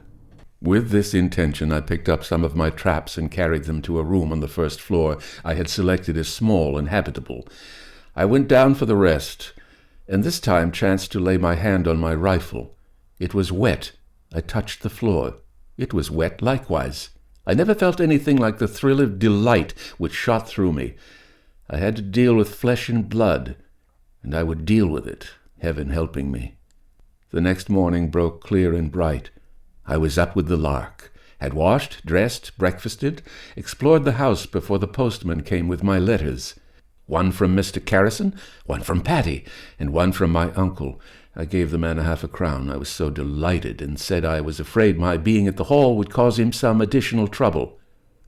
With this intention I picked up some of my traps and carried them to a room on the first floor I had selected as small and habitable. I went down for the rest, and this time chanced to lay my hand on my rifle. It was wet. I touched the floor. It was wet likewise. I never felt anything like the thrill of delight which shot through me. I had to deal with flesh and blood, and I would deal with it, heaven helping me. The next morning broke clear and bright. I was up with the lark, had washed, dressed, breakfasted, explored the house before the postman came with my letters. One from Mr. Carrison, one from Patty, and one from my uncle. I gave the man half a crown. I was so delighted, and said I was afraid my being at the hall would cause him some additional trouble.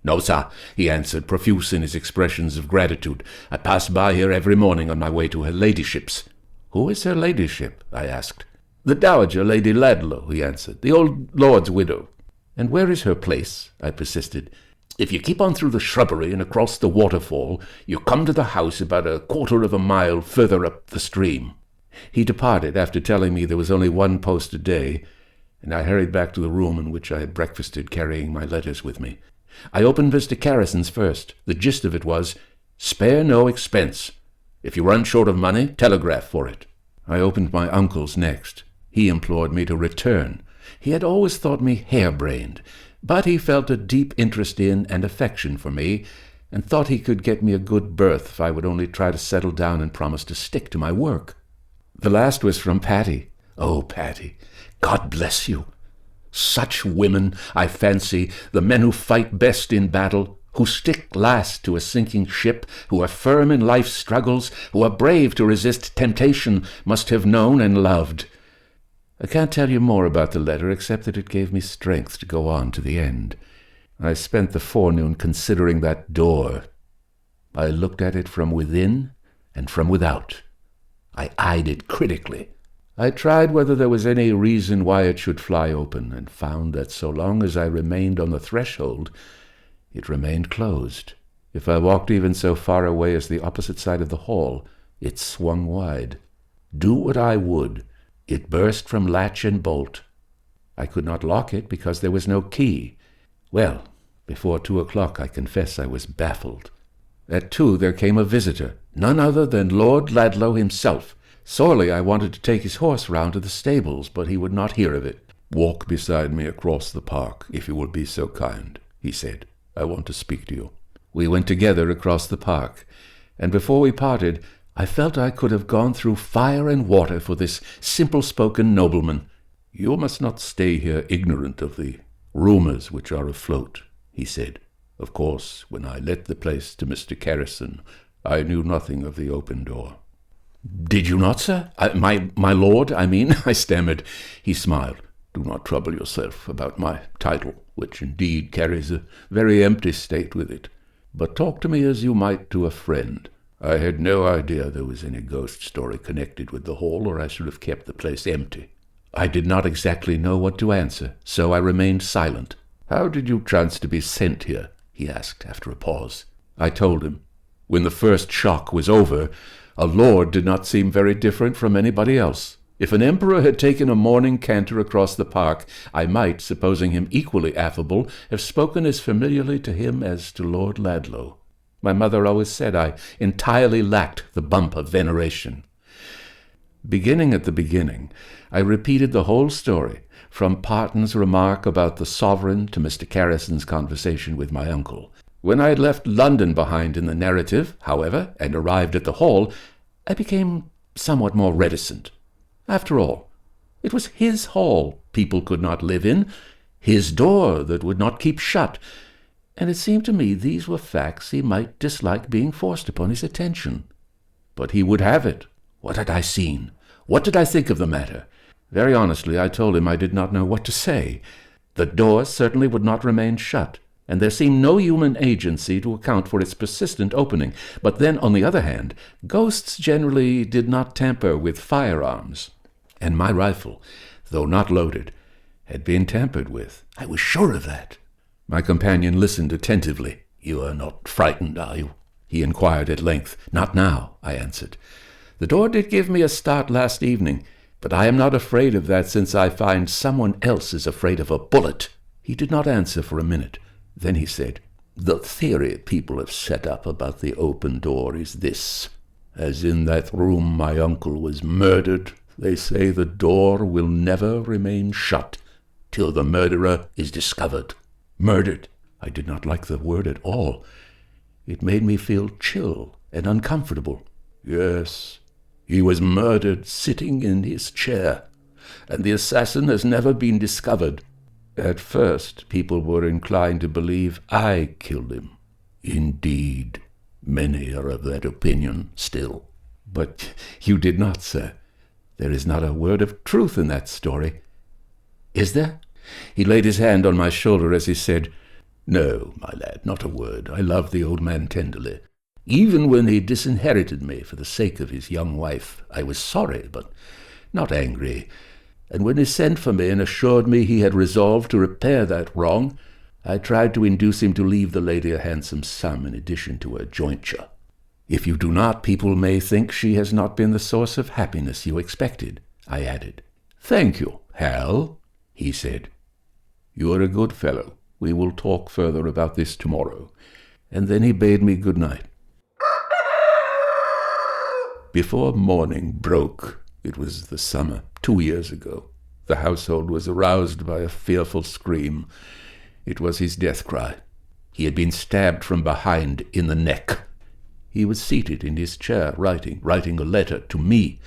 "No, sir," he answered, profuse in his expressions of gratitude. "I pass by here every morning on my way to her ladyship's." "Who is her ladyship?" I asked. "The Dowager Lady Ladlow," he answered, "the old lord's widow." "And where is her place?" I persisted. "If you keep on through the shrubbery and across the waterfall, you come to the house about a quarter of a mile further up the stream." He departed after telling me there was only one post a day, and I hurried back to the room in which I had breakfasted, carrying my letters with me. I opened Mr. Carrison's first. The gist of it was, "Spare no expense. If you run short of money, telegraph for it." I opened my uncle's next. He implored me to return. He had always thought me harebrained, but he felt a deep interest in and affection for me, and thought he could get me a good berth if I would only try to settle down and promise to stick to my work. The last was from Patty. Oh, Patty, God bless you. Such women, I fancy, the men who fight best in battle, who stick last to a sinking ship, who are firm in life's struggles, who are brave to resist temptation, must have known and loved. I can't tell you more about the letter, except that it gave me strength to go on to the end. I spent the forenoon considering that door. I looked at it from within and from without. I eyed it critically. I tried whether there was any reason why it should fly open, and found that so long as I remained on the threshold, it remained closed. If I walked even so far away as the opposite side of the hall, it swung wide. Do what I would, it burst from latch and bolt. I could not lock it because there was no key. Well, before 2 o'clock, I confess I was baffled. At 2 there came a visitor, none other than Lord Ladlow himself. Sorely I wanted to take his horse round to the stables, but he would not hear of it. "Walk beside me across the park, if you will be so kind," he said. "I want to speak to you." We went together across the park, and before we parted, I felt I could have gone through fire and water for this simple-spoken nobleman. "You must not stay here ignorant of the rumors which are afloat," he said. "Of course, when I let the place to Mr. Carrison, I knew nothing of the open door." "Did you not, sir? My lord, I mean," I stammered. He smiled. "Do not trouble yourself about my title, which indeed carries a very empty state with it. But talk to me as you might to a friend. I had no idea there was any ghost story connected with the hall, or I should have kept the place empty." I did not exactly know what to answer, so I remained silent. "How did you chance to be sent here?" he asked after a pause. I told him. When the first shock was over, a lord did not seem very different from anybody else. If an emperor had taken a morning canter across the park, I might, supposing him equally affable, have spoken as familiarly to him as to Lord Ladlow. My mother always said I entirely lacked the bump of veneration. Beginning at the beginning, I repeated the whole story, from Parton's remark about the sovereign to Mr. Carrison's conversation with my uncle. When I had left London behind in the narrative, however, and arrived at the hall, I became somewhat more reticent. After all, it was his hall people could not live in, his door that would not keep shut, and it seemed to me these were facts he might dislike being forced upon his attention. But he would have it. What had I seen? What did I think of the matter? Very honestly, I told him I did not know what to say. The door certainly would not remain shut, and there seemed no human agency to account for its persistent opening. But then, on the other hand, ghosts generally did not tamper with firearms, and my rifle, though not loaded, had been tampered with. I was sure of that. My companion listened attentively. "You are not frightened, are you?" he inquired at length. "Not now," I answered. "The door did give me a start last evening, but I am not afraid of that since I find someone else is afraid of a bullet." He did not answer for a minute. Then he said, "The theory people have set up about the open door is this. As in that room my uncle was murdered, they say the door will never remain shut till the murderer is discovered." "Murdered?" I did not like the word at all. It made me feel chill and uncomfortable. Yes, he was murdered sitting in his chair, and the assassin has never been discovered. At first, people were inclined to believe I killed him. Indeed, many are of that opinion still. But you did not, sir. There is not a word of truth in that story. Is there? He laid his hand on my shoulder as he said, No, my lad, not a word. I loved the old man tenderly. Even when he disinherited me for the sake of his young wife, I was sorry, but not angry. And when he sent for me and assured me he had resolved to repair that wrong, I tried to induce him to leave the lady a handsome sum in addition to her jointure. If you do not, people may think she has not been the source of happiness you expected, I added. Thank you, Hal, he said. You are a good fellow. We will talk further about this tomorrow. And then he bade me good night. Before morning broke, it was the summer, 2 years ago, the household was aroused by a fearful scream. It was his death cry. He had been stabbed from behind in the neck. He was seated in his chair writing a letter to me.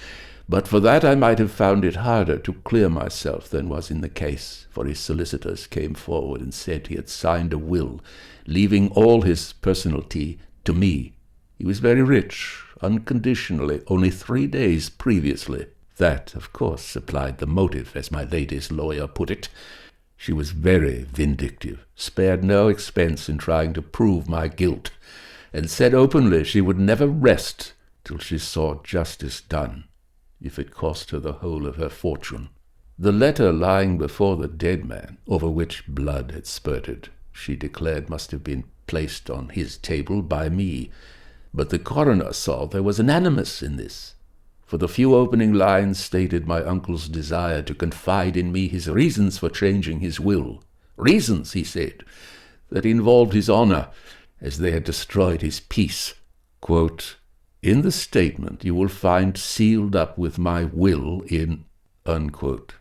But for that I might have found it harder to clear myself than was in the case, for his solicitors came forward and said he had signed a will, leaving all his personalty to me. He was very rich, unconditionally, only 3 days previously. That, of course, supplied the motive, as my lady's lawyer put it. She was very vindictive, spared no expense in trying to prove my guilt, and said openly she would never rest till she saw justice done, if it cost her the whole of her fortune. The letter lying before the dead man, over which blood had spurted, she declared must have been placed on his table by me, but the coroner saw there was an animus in this, for the few opening lines stated my uncle's desire to confide in me his reasons for changing his will. Reasons, he said, that involved his honor, as they had destroyed his peace. Quote, In the statement you will find sealed up with my will in... Unquote.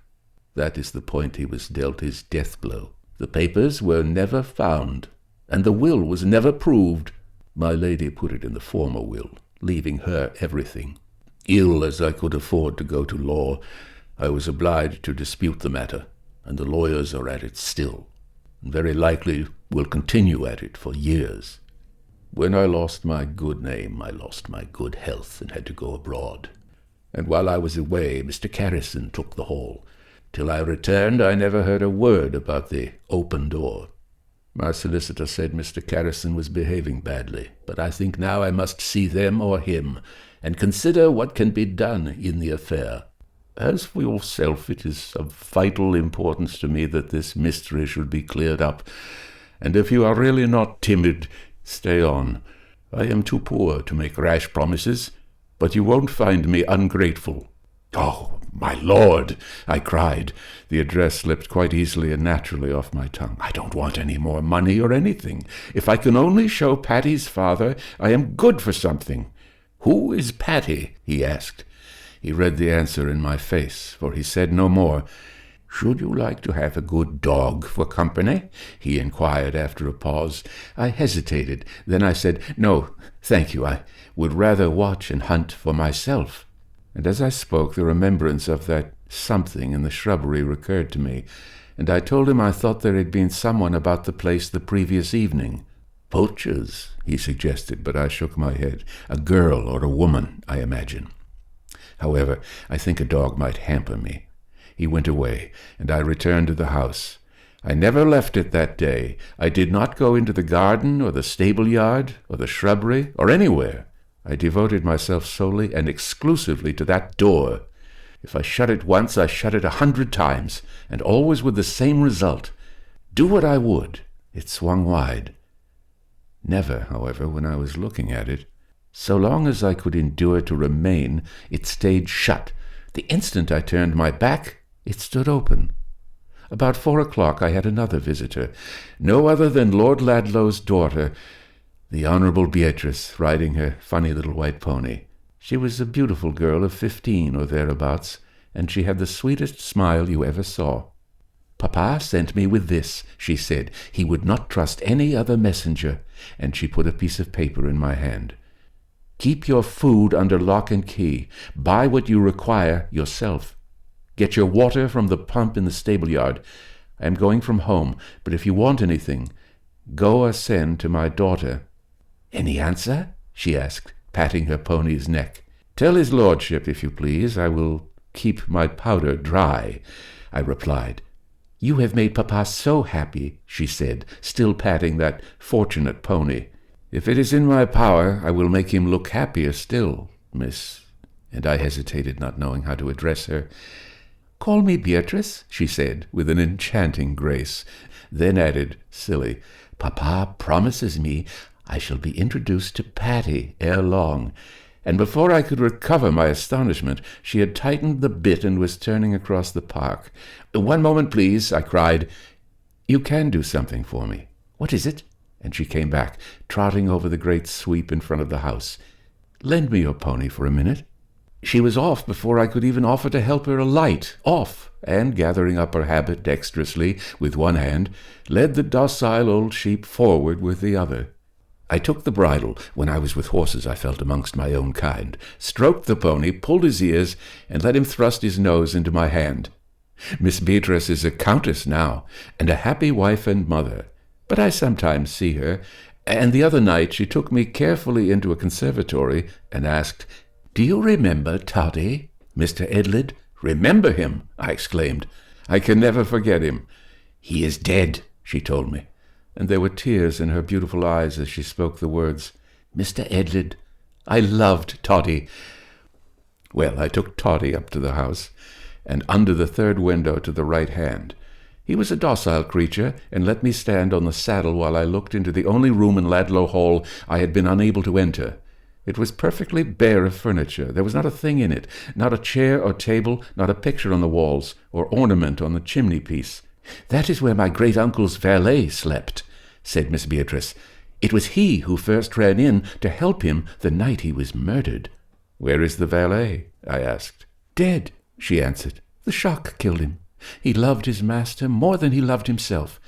That is the point he was dealt his death blow. The papers were never found, and the will was never proved. My lady put it in the former will, leaving her everything. Ill as I could afford to go to law, I was obliged to dispute the matter, and the lawyers are at it still, and very likely will continue at it for years. When I lost my good name, I lost my good health and had to go abroad. And while I was away, Mr. Carrison took the hall. Till I returned, I never heard a word about the open door. My solicitor said Mr. Carrison was behaving badly, but I think now I must see them or him, and consider what can be done in the affair. As for yourself, it is of vital importance to me that this mystery should be cleared up, and if you are really not timid, stay on. I am too poor to make rash promises, but you won't find me ungrateful. Oh, my lord, I cried. The address slipped quite easily and naturally off my tongue. I don't want any more money or anything. If I can only show Patty's father, I am good for something. Who is Patty? He asked. He read the answer in my face, for he said no more. Should you like to have a good dog for company? He inquired after a pause. I hesitated. Then I said, No, thank you. I would rather watch and hunt for myself. And as I spoke, the remembrance of that something in the shrubbery recurred to me, and I told him I thought there had been someone about the place the previous evening. Poachers, he suggested, but I shook my head. A girl or a woman, I imagine. However, I think a dog might hamper me. He went away, and I returned to the house. I never left it that day. I did not go into the garden or the stable-yard or the shrubbery or anywhere. I devoted myself solely and exclusively to that door. If I shut it once, I shut it 100 times, and always with the same result. Do what I would, it swung wide. Never, however, when I was looking at it. So long as I could endure to remain, it stayed shut. The instant I turned my back, it stood open. About 4 o'clock I had another visitor, no other than Lord Ladlow's daughter, the Honourable Beatrice, riding her funny little white pony. She was a beautiful girl of 15 or thereabouts, and she had the sweetest smile you ever saw. "Papa sent me with this," she said. "He would not trust any other messenger," and she put a piece of paper in my hand. "Keep your food under lock and key. Buy what you require yourself. Get your water from the pump in the stable yard. I am going from home, but if you want anything, go or send to my daughter." "Any answer?" she asked, patting her pony's neck. "Tell his lordship, if you please, I will keep my powder dry," I replied. "You have made Papa so happy," she said, still patting that fortunate pony. "If it is in my power, I will make him look happier still, Miss—" and I hesitated, not knowing how to address her. "Call me Beatrice," she said, with an enchanting grace, then added, silly, "Papa promises me I shall be introduced to Patty ere long," and before I could recover my astonishment, she had tightened the bit and was turning across the park. "One moment, please," I cried. "You can do something for me." "What is it?" And she came back, trotting over the great sweep in front of the house. "Lend me your pony for a minute." She was off before I could even offer to help her alight, off, and gathering up her habit dexterously with one hand, led the docile old sheep forward with the other. I took the bridle. When I was with horses, I felt amongst my own kind, stroked the pony, pulled his ears, and let him thrust his nose into my hand. Miss Beatrice is a countess now, and a happy wife and mother, but I sometimes see her, and the other night she took me carefully into a conservatory and asked, "Do you remember Toddy, Mr. Edlid?" "Remember him?" I exclaimed. "I can never forget him." "He is dead," she told me, and there were tears in her beautiful eyes as she spoke the words. "Mr. Edlid, I loved Toddy." Well, I took Toddy up to the house, and under the third window to the right hand. He was a docile creature, and let me stand on the saddle while I looked into the only room in Ladlow Hall I had been unable to enter. It was perfectly bare of furniture. There was not a thing in it, not a chair or table, not a picture on the walls, or ornament on the chimney-piece. "That is where my great-uncle's valet slept," said Miss Beatrice. "It was he who first ran in to help him the night he was murdered." "Where is the valet?" I asked. "Dead," she answered. "The shock killed him. He loved his master more than he loved himself."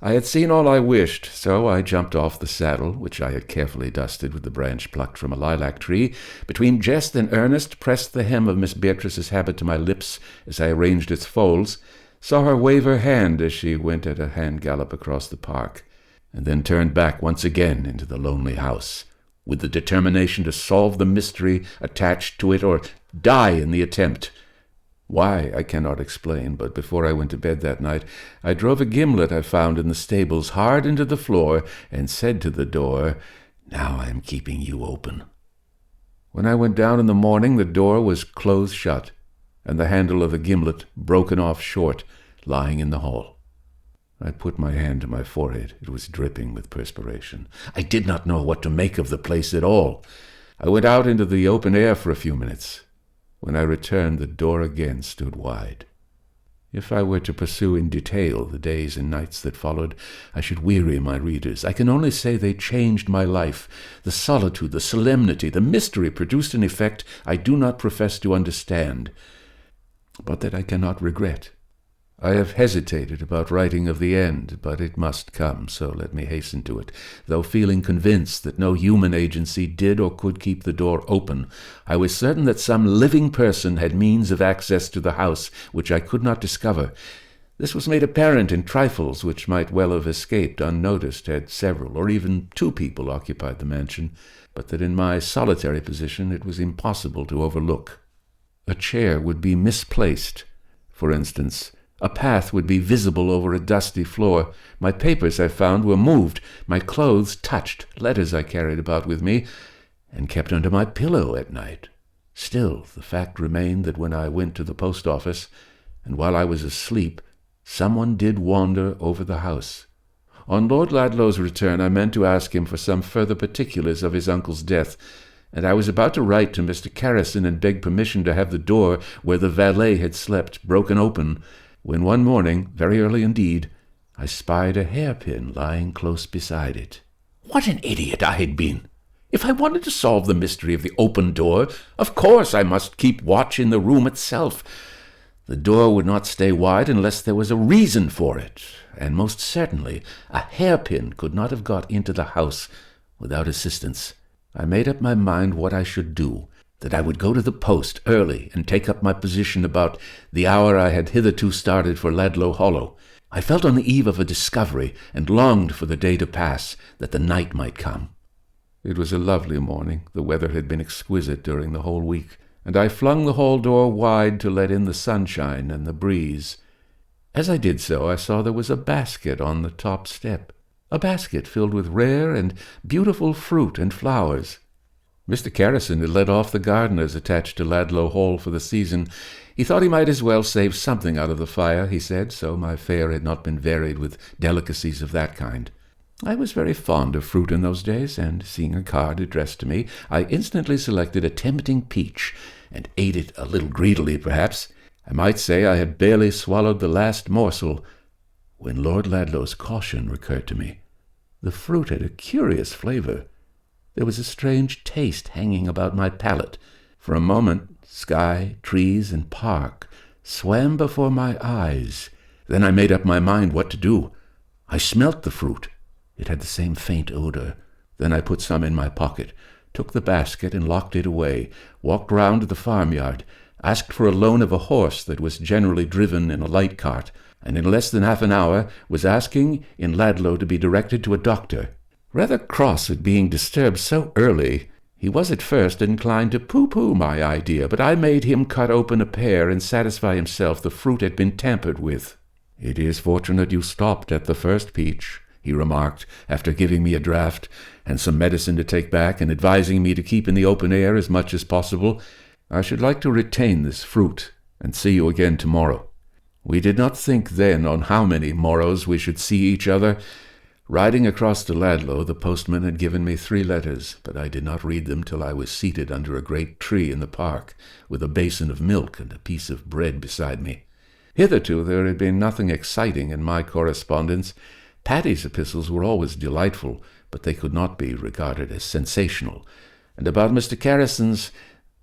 I had seen all I wished, so I jumped off the saddle, which I had carefully dusted with the branch plucked from a lilac tree, between jest and earnest pressed the hem of Miss Beatrice's habit to my lips as I arranged its folds, saw her wave her hand as she went at a hand gallop across the park, and then turned back once again into the lonely house, with the determination to solve the mystery attached to it or die in the attempt. Why, I cannot explain, but before I went to bed that night, I drove a gimlet I found in the stables hard into the floor and said to the door, "Now I am keeping you open." When I went down in the morning, the door was close shut, and the handle of the gimlet broken off short, lying in the hall. I put my hand to my forehead. It was dripping with perspiration. I did not know what to make of the place at all. I went out into the open air for a few minutes. When I returned, the door again stood wide. If I were to pursue in detail the days and nights that followed, I should weary my readers. I can only say they changed my life. The solitude, the solemnity, the mystery produced an effect I do not profess to understand, but that I cannot regret. I have hesitated about writing of the end, but it must come, so let me hasten to it. Though feeling convinced that no human agency did or could keep the door open, I was certain that some living person had means of access to the house which I could not discover. This was made apparent in trifles which might well have escaped unnoticed had several or even two people occupied the mansion, but that in my solitary position it was impossible to overlook. A chair would be misplaced, for instance. A path would be visible over a dusty floor. My papers, I found, were moved. My clothes touched letters I carried about with me and kept under my pillow at night. Still, the fact remained that when I went to the post office, and while I was asleep, someone did wander over the house. On Lord Ladlow's return, I meant to ask him for some further particulars of his uncle's death, and I was about to write to Mr. Carrison and beg permission to have the door where the valet had slept broken open, when one morning, very early indeed, I spied a hairpin lying close beside it. What an idiot I had been! If I wanted to solve the mystery of the open door, of course I must keep watch in the room itself. The door would not stay wide unless there was a reason for it, and most certainly a hairpin could not have got into the house without assistance. I made up my mind what I should do, that I would go to the post early and take up my position about the hour I had hitherto started for Ladlow Hollow. I felt on the eve of a discovery, and longed for the day to pass, that the night might come. It was a lovely morning. The weather had been exquisite during the whole week, and I flung the hall door wide to let in the sunshine and the breeze. As I did so, I saw there was a basket on the top step, a basket filled with rare and beautiful fruit and flowers. Mr. Carrison had let off the gardeners attached to Ladlow Hall for the season. He thought he might as well save something out of the fire, he said, so my fare had not been varied with delicacies of that kind. I was very fond of fruit in those days, and seeing a card addressed to me, I instantly selected a tempting peach, and ate it a little greedily, perhaps. I might say I had barely swallowed the last morsel, when Lord Ladlow's caution recurred to me. The fruit had a curious flavor. There was a strange taste hanging about my palate. For a moment, sky, trees, and park swam before my eyes. Then I made up my mind what to do. I smelt the fruit. It had the same faint odor. Then I put some in my pocket, took the basket and locked it away, walked round to the farmyard, asked for a loan of a horse that was generally driven in a light cart, and in less than half an hour was asking in Ladlow to be directed to a doctor. Rather cross at being disturbed so early, he was at first inclined to pooh-pooh my idea, but I made him cut open a pear and satisfy himself the fruit had been tampered with. "It is fortunate you stopped at the first peach," he remarked, after giving me a draught and some medicine to take back, and advising me to keep in the open air as much as possible. "I should like to retain this fruit, and see you again tomorrow." We did not think then on how many morrows we should see each other. Riding across to Ladlow, the postman had given me 3 letters, but I did not read them till I was seated under a great tree in the park, with a basin of milk and a piece of bread beside me. Hitherto there had been nothing exciting in my correspondence. Patty's epistles were always delightful, but they could not be regarded as sensational, and about Mr. Carrison's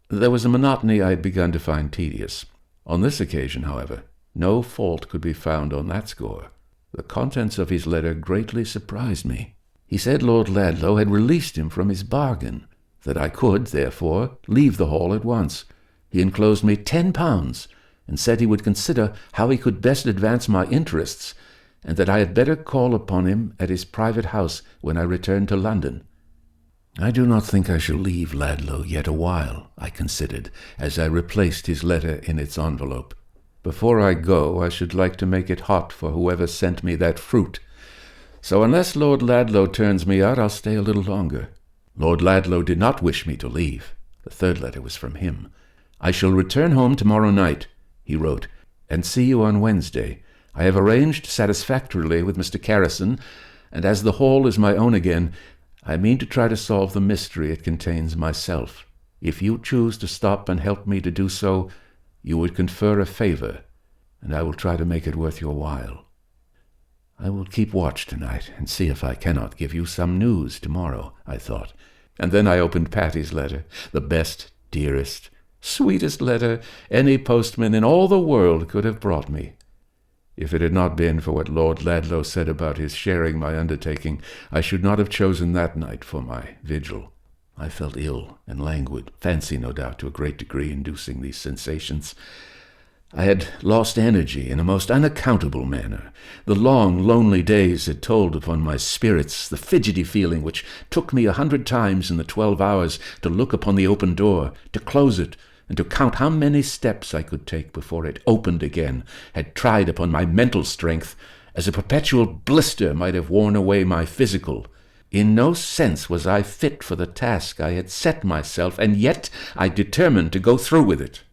there was a monotony I had begun to find tedious. On this occasion, however, no fault could be found on that score. The contents of his letter greatly surprised me. He said Lord Ladlow had released him from his bargain, that I could, therefore, leave the Hall at once. He enclosed me £10, and said he would consider how he could best advance my interests, and that I had better call upon him at his private house when I returned to London. I do not think I shall leave Ladlow yet a while, I considered, as I replaced his letter in its envelope. Before I go, I should like to make it hot for whoever sent me that fruit. So unless Lord Ladlow turns me out, I'll stay a little longer. Lord Ladlow did not wish me to leave. The 3rd letter was from him. "I shall return home tomorrow night," he wrote, "and see you on Wednesday. I have arranged satisfactorily with Mr. Carrison, and as the Hall is my own again, I mean to try to solve the mystery it contains myself. If you choose to stop and help me to do so, you would confer a favor, and I will try to make it worth your while. I will keep watch tonight and see if I cannot give you some news tomorrow," I thought. And then I opened Patty's letter, the best, dearest, sweetest letter any postman in all the world could have brought me. If it had not been for what Lord Ladlow said about his sharing my undertaking, I should not have chosen that night for my vigil. I felt ill and languid, fancy no doubt to a great degree inducing these sensations. I had lost energy in a most unaccountable manner. The long, lonely days had told upon my spirits, the fidgety feeling which took me 100 times in the 12 hours to look upon the open door, to close it, and to count how many steps I could take before it opened again, had tried upon my mental strength, as a perpetual blister might have worn away my physical. In no sense was I fit for the task I had set myself, and yet I determined to go through with it.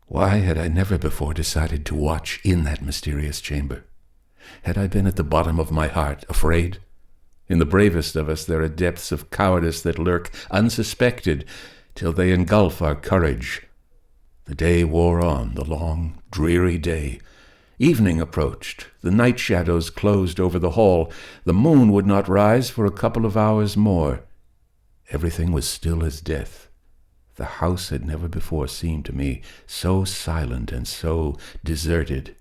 Why had I never before decided to watch in that mysterious chamber? Had I been at the bottom of my heart afraid? In the bravest of us there are depths of cowardice that lurk unsuspected till they engulf our courage. The day wore on, the long, dreary day. Evening approached. The night shadows closed over the hall. The moon would not rise for a couple of hours more. Everything was still as death. The house had never before seemed to me so silent and so deserted.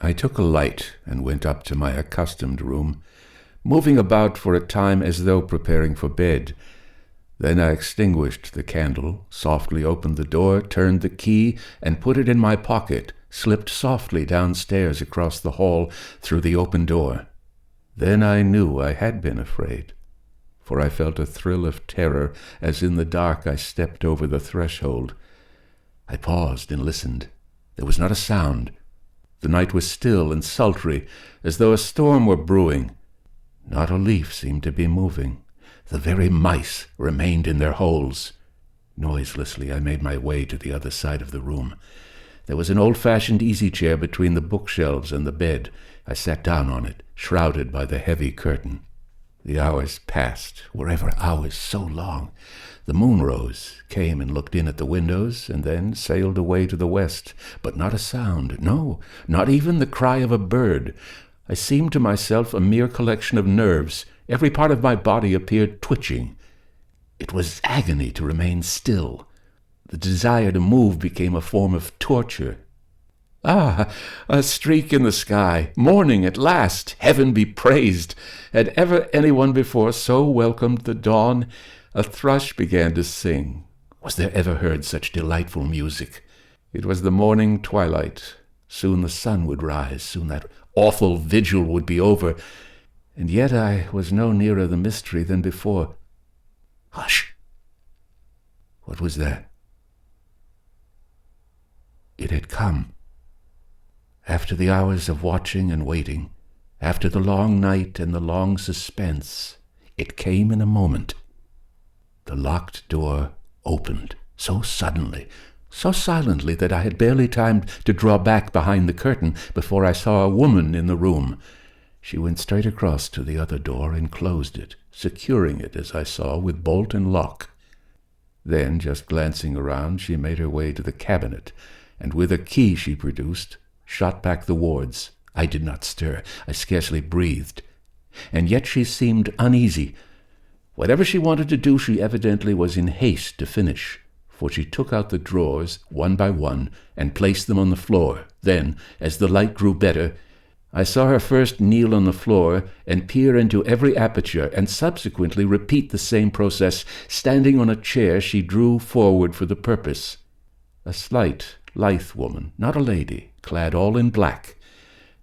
I took a light and went up to my accustomed room, moving about for a time as though preparing for bed. Then I extinguished the candle, softly opened the door, turned the key, and put it in my pocket, slipped softly downstairs across the hall through the open door. Then I knew I had been afraid, for I felt a thrill of terror as in the dark I stepped over the threshold. I paused and listened. There was not a sound. The night was still and sultry, as though a storm were brewing. Not a leaf seemed to be moving. The very mice remained in their holes. Noiselessly I made my way to the other side of the room. There was an old-fashioned easy-chair between the bookshelves and the bed. I sat down on it, shrouded by the heavy curtain. The hours passed. Were ever hours so long? The moon rose, came and looked in at the windows, and then sailed away to the west. But not a sound, no, not even the cry of a bird. I seemed to myself a mere collection of nerves. Every part of my body appeared twitching. It was agony to remain still. The desire to move became a form of torture. Ah, a streak in the sky, morning at last, heaven be praised! Had ever anyone before so welcomed the dawn? A thrush began to sing. Was there ever heard such delightful music? It was the morning twilight. Soon the sun would rise, soon that awful vigil would be over, and yet I was no nearer the mystery than before. Hush! What was that? It had come. After the hours of watching and waiting, after the long night and the long suspense, it came in a moment. The locked door opened, so suddenly, so silently that I had barely time to draw back behind the curtain before I saw a woman in the room. She went straight across to the other door and closed it, securing it, as I saw, with bolt and lock. Then, just glancing around, she made her way to the cabinet, and with a key she produced, shot back the wards. I did not stir. I scarcely breathed. And yet she seemed uneasy. Whatever she wanted to do, she evidently was in haste to finish, for she took out the drawers, one by one, and placed them on the floor. Then, as the light grew better, I saw her first kneel on the floor and peer into every aperture, and subsequently repeat the same process. Standing on a chair, she drew forward for the purpose. A slight, lithe woman, not a lady, clad all in black,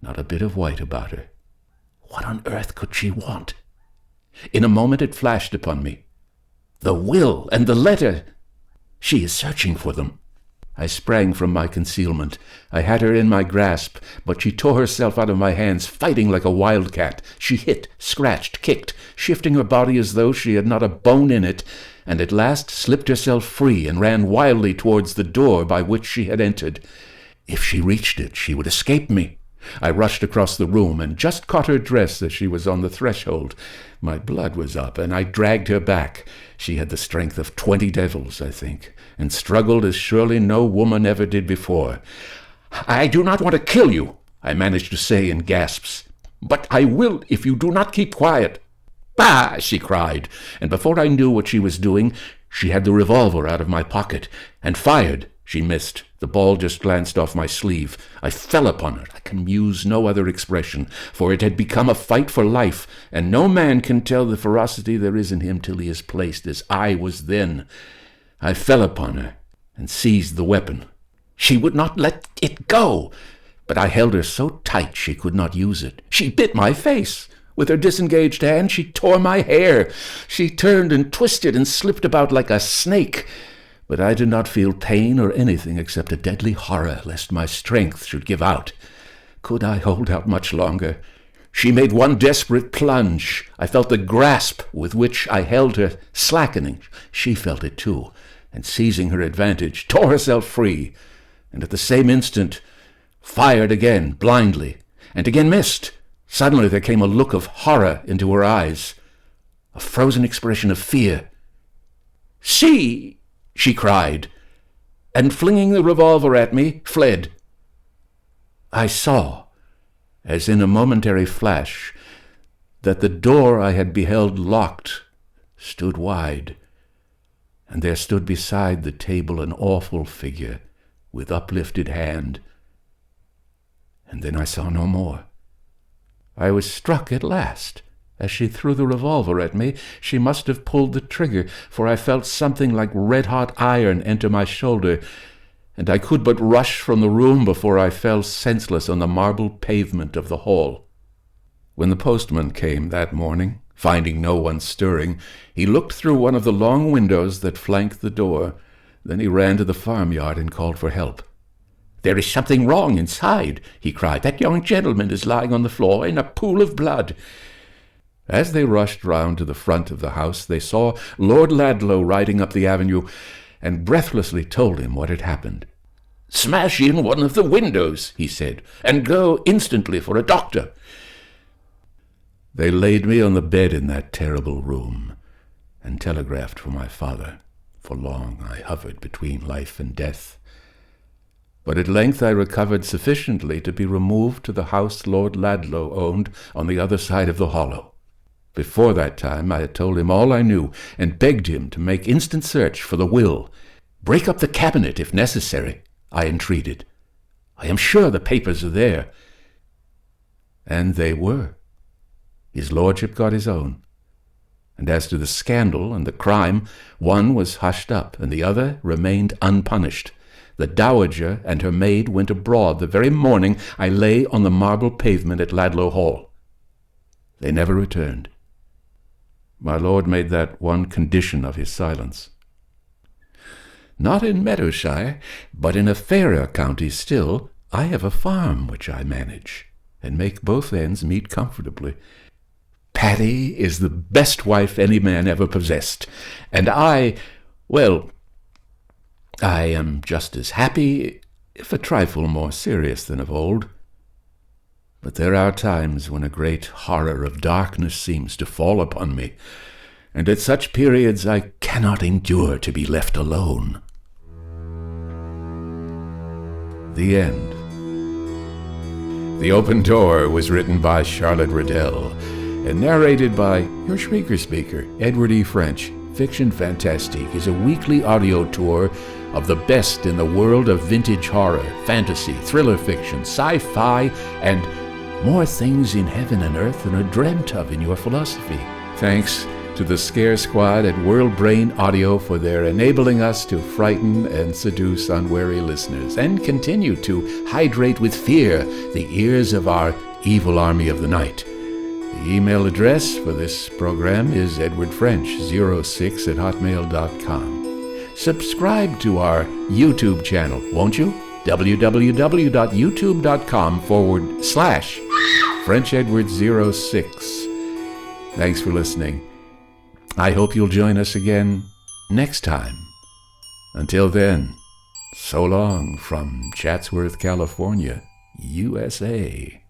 not a bit of white about her. What on earth could she want? In a moment it flashed upon me. The will and the letter! She is searching for them. I sprang from my concealment. I had her in my grasp, but she tore herself out of my hands, fighting like a wildcat. She hit, scratched, kicked, shifting her body as though she had not a bone in it, and at last slipped herself free and ran wildly towards the door by which she had entered. If she reached it, she would escape me. I rushed across the room and just caught her dress as she was on the threshold. My blood was up, and I dragged her back. She had the strength of 20 devils, I think, and struggled as surely no woman ever did before. "I do not want to kill you," I managed to say in gasps, "but I will if you do not keep quiet." "Bah!" she cried, and before I knew what she was doing, she had the revolver out of my pocket and fired. She missed. The ball just glanced off my sleeve. I fell upon her. I can use no other expression, for it had become a fight for life, and no man can tell the ferocity there is in him till he is placed as I was then. I fell upon her and seized the weapon. She would not let it go, but I held her so tight she could not use it. She bit my face. With her disengaged hand she tore my hair. She turned and twisted and slipped about like a snake. But I did not feel pain or anything except a deadly horror lest my strength should give out. Could I hold out much longer? She made one desperate plunge. I felt the grasp with which I held her slackening. She felt it too, and seizing her advantage, tore herself free, and at the same instant fired again blindly, and again missed. Suddenly there came a look of horror into her eyes, a frozen expression of fear. "See!" she cried, and flinging the revolver at me, fled. I saw, as in a momentary flash, that the door I had beheld locked stood wide, and there stood beside the table an awful figure with uplifted hand. And then I saw no more. I was struck at last. As she threw the revolver at me, she must have pulled the trigger, for I felt something like red-hot iron enter my shoulder, and I could but rush from the room before I fell senseless on the marble pavement of the hall. When the postman came that morning, finding no one stirring, he looked through one of the long windows that flanked the door. Then he ran to the farmyard and called for help. "There is something wrong inside," he cried. "That young gentleman is lying on the floor in a pool of blood." As they rushed round to the front of the house, they saw Lord Ladlow riding up the avenue, and breathlessly told him what had happened. "Smash in one of the windows," he said, "and go instantly for a doctor." They laid me on the bed in that terrible room, and telegraphed for my father. For long I hovered between life and death. But at length I recovered sufficiently to be removed to the house Lord Ladlow owned on the other side of the hollow. Before that time I had told him all I knew, and begged him to make instant search for the will. "Break up the cabinet if necessary," I entreated. "I am sure the papers are there." And they were. His lordship got his own. And as to the scandal and the crime, one was hushed up, and the other remained unpunished. The dowager and her maid went abroad the very morning I lay on the marble pavement at Ladlow Hall. They never returned. My lord made that one condition of his silence. Not in Meadowshire, but in a fairer county still, I have a farm which I manage, and make both ends meet comfortably. Patty is the best wife any man ever possessed, and I am just as happy, if a trifle more serious than of old. But there are times when a great horror of darkness seems to fall upon me, and at such periods I cannot endure to be left alone. The End. The Open Door was written by Charlotte Riddell and narrated by your Shrieker Speaker, Edward E. French. Fiction Fantastique is a weekly audio tour of the best in the world of vintage horror, fantasy, thriller fiction, sci-fi, and more things in heaven and earth than are dreamt of in your philosophy. Thanks to the Scare Squad at World Brain Audio for their enabling us to frighten and seduce unwary listeners, and continue to hydrate with fear the ears of our evil army of the night. The email address for this program is edwardfrench06@hotmail.com. Subscribe to our YouTube channel, won't you? www.youtube.com/FrenchEdward06. Thanks for listening. I hope you'll join us again next time. Until then, so long from Chatsworth, California, USA.